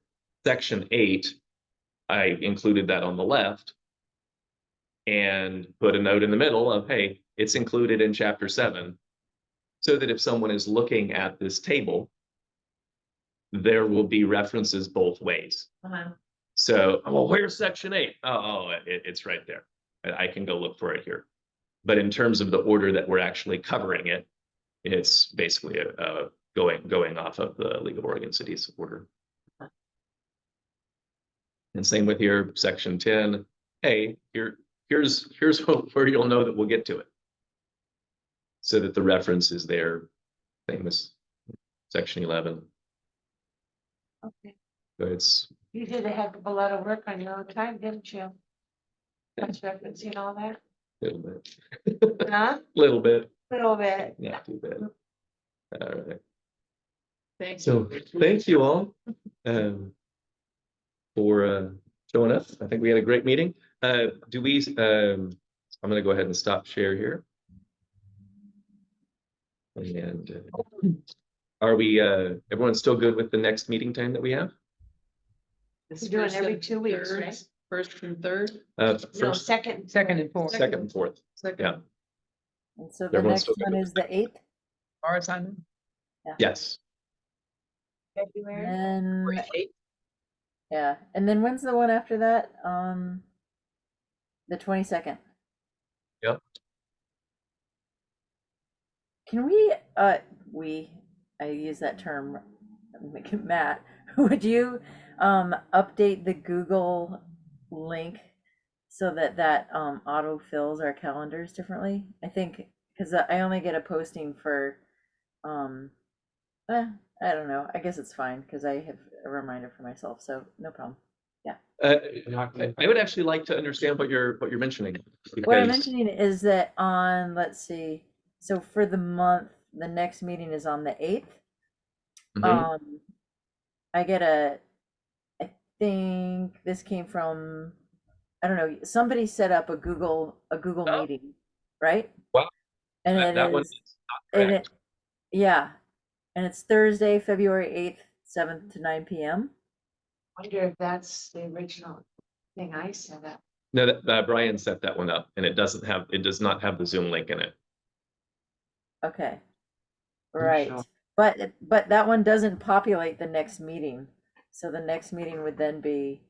section 8, I included that on the left and put a note in the middle of, hey, it's included in chapter 7, so that if someone is looking at this table, there will be references both ways. So, well, where's section 8? It's right there. I can go look for it here. But in terms of the order that we're actually covering it, it's basically going off of the League of Oregon Cities order. And same with here, section 10. Hey, here's where you'll know that we'll get to it. So that the reference is there. Same as section 11. Okay, So it's you did a heck of a lot of work on your own time, didn't you? That's referencing all that, a little bit, huh? little bit. Little bit. Not too bad. All right. Thank So you. thank you all for showing up. I think we had a great meeting. Do we, I'm gonna go ahead and stop share here. And are we, everyone still good with the next meeting time that we have? It's We're doing first every and 2 weeks, third, right? First and third. No, First, second. Second and fourth. second and fourth. Second. Yeah. And so the Everyone's next still one good. is the 8th. Far as I know. Yes. February. And yeah, and then when's the one after that? The 22nd. Yep. Can we, I use that term, Matt, would you, update the Google link so that auto fills our calendars differently? I think, because I only get a posting for, I don't know, I guess it's fine, because I have a reminder for myself, so no problem. I would actually like to understand what you're mentioning. What I'm because- mentioning is that on, let's see, so for the month, the next meeting is on the 8th. Mhm. I get I think this came from, I don't know, somebody set up a Google Oh. meeting, right? Wow. And That it one is, is not and correct. yeah, and it's Thursday, February 8th, 7 to 9 p.m. Wonder if that's the original thing I set up. No, Brian set that one up and it does not have the Zoom link in it. Okay. I'm Right. sure. But that one doesn't populate the next meeting. So the next meeting would then be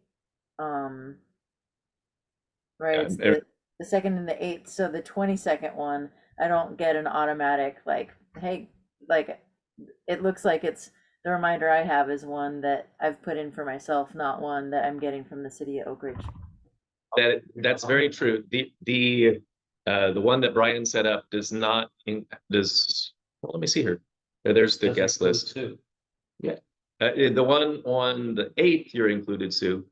right, Yeah, it's there- the 2nd and the 8th. So the 22nd one, I don't get an automatic like, hey, like it looks like it's the reminder I have is one that I've put in for myself, not one that I'm getting from the city of Oak Ridge. That's very true. The one that Brian set up does not well, let me see here. There's the guest list. Yeah. The one on the 8th, you're included, Sue,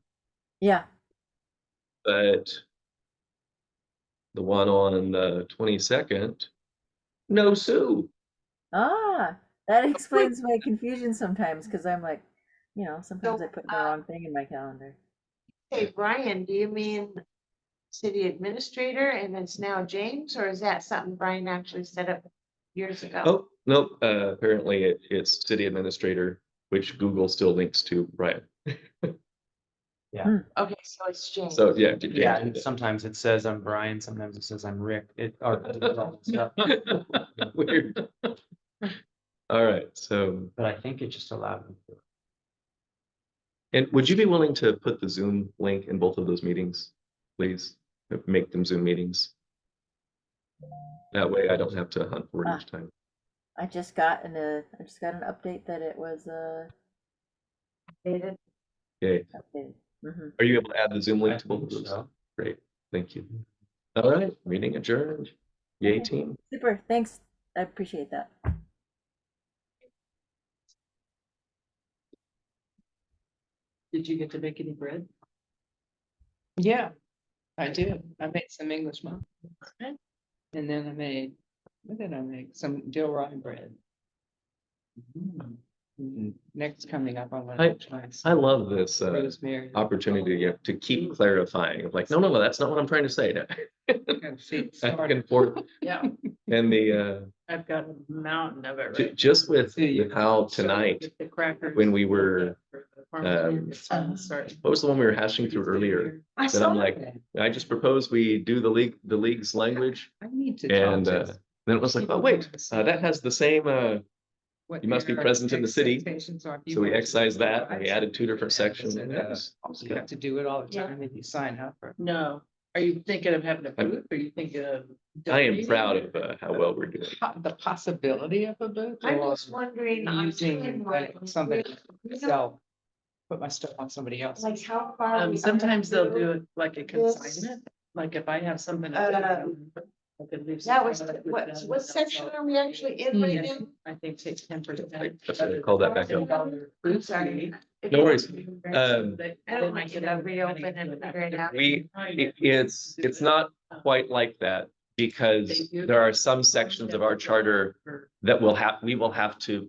Yeah. but the one on the 22nd, no Sue. Ah, that explains my confusion sometimes because I'm like, sometimes So, I put the wrong thing in my calendar. Hey, Brian, do you mean city administrator and it's now James, or is that something Brian actually set up years ago? Oh, no, apparently it's city administrator, which Google still links to Brian. Okay, so it's James. So, yeah. Yeah, and sometimes it says I'm Brian, sometimes it says I'm Rick. Weird. All right, so, But I think it just allowed me to. and would you be willing to put the Zoom link in both of those meetings, please? Make them Zoom meetings. That way I don't have to hunt for it each time. I just got an update that it was Dated. Okay, updated. are you able to add the Zoom link I to both of think those? so. Great, thank you. All right, meeting adjourned. Yay team. Super, thanks. I appreciate that. Did you get to make any bread? Yeah, I did. I made some English muffins. And then what did I make? Some dill rye bread. Next coming up, I want to try I love this rosemary. opportunity to keep clarifying, like, no, that's not what I'm trying to say. Gotta see it Back started. and forth, Yeah, and the, I've got a mountain of it. ju- right just now. with how tonight, With the crackers. when we were, Sorry. what was the one we were hashing through earlier? I That I'm saw like, that. I just propose we do the league's language, I need to. and talk to then it was like, oh, wait, that has the same, what you must be your present in the city. expectations are. If you so we want to excised do that, it, and we I added two different said, sections. and it was- You have to do it all the Yeah. time if you sign up for. No, are you thinking of having a booth, or you thinking of? I am donating? proud of how well we're doing. The possibility of a booth. I'm or just wondering. on Using timeline, somebody you know, self, put my stuff on somebody else. Like how far? we are Sometimes they'll through? do it like a consignment, like if I have something. I could leave some That was, product with what them, what and section that's are we actually in all. right now? I think take 10%. That's what I call that back up. I'm sorry. No worries. I don't want you to reopen and figure it out. It's not quite like that. because Thank you. there are some sections of our charter that we will have to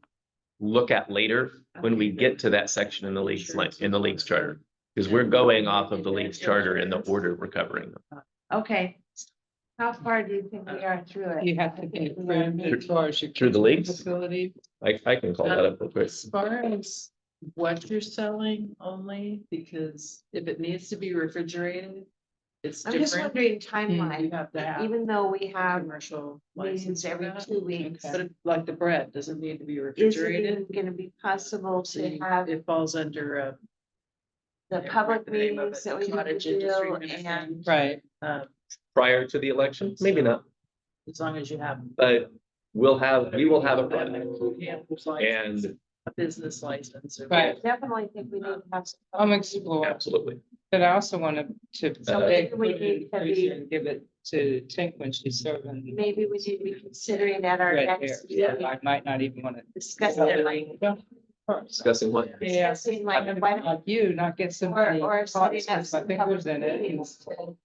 look at later when we get to that section in the league's charter. Because we're going off of the league's charter in the order we're covering them. Okay. How far do you think we are through it? You have to be approved as far as your. Through the leagues? Facility. I can call that up real quick. As far as what you're selling only, because if it needs to be refrigerated, it's I'm just different. wondering You timeline, have to have even though we a have commercial meetings license for every that. 2 weeks. But like the bread doesn't need to be Is it refrigerated. even gonna be possible So to have it falls under the yeah, public the name of meetings it, that we need to cottage industry do kind of and thing. Right. Prior to the election, maybe not, As long as you have. but we will have a product. And And a business license. or- Right. definitely think we need to have. some I'm public explore, absolutely, but I also wanted to. So bake, maybe we put it in need the to freezer be- and Give it to Tink when she's serving. meetings. Maybe we need to be considering at our Right next there. meeting, I might not even want to. discussing like, discussing what, Yeah. discussing like, why don't- Like you, not get or, somebody or caught setting with up my some fingers public in it, meetings to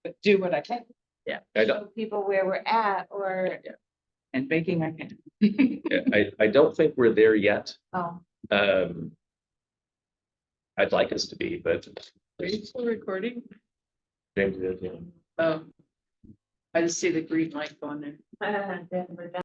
but do what I can, I show don't, people where we're at, or, and baking I can. I don't think we're there yet. oh, I'd like us to be, but. Are you still recording? James is, yeah. Oh. I just see the green light going there. then we're done.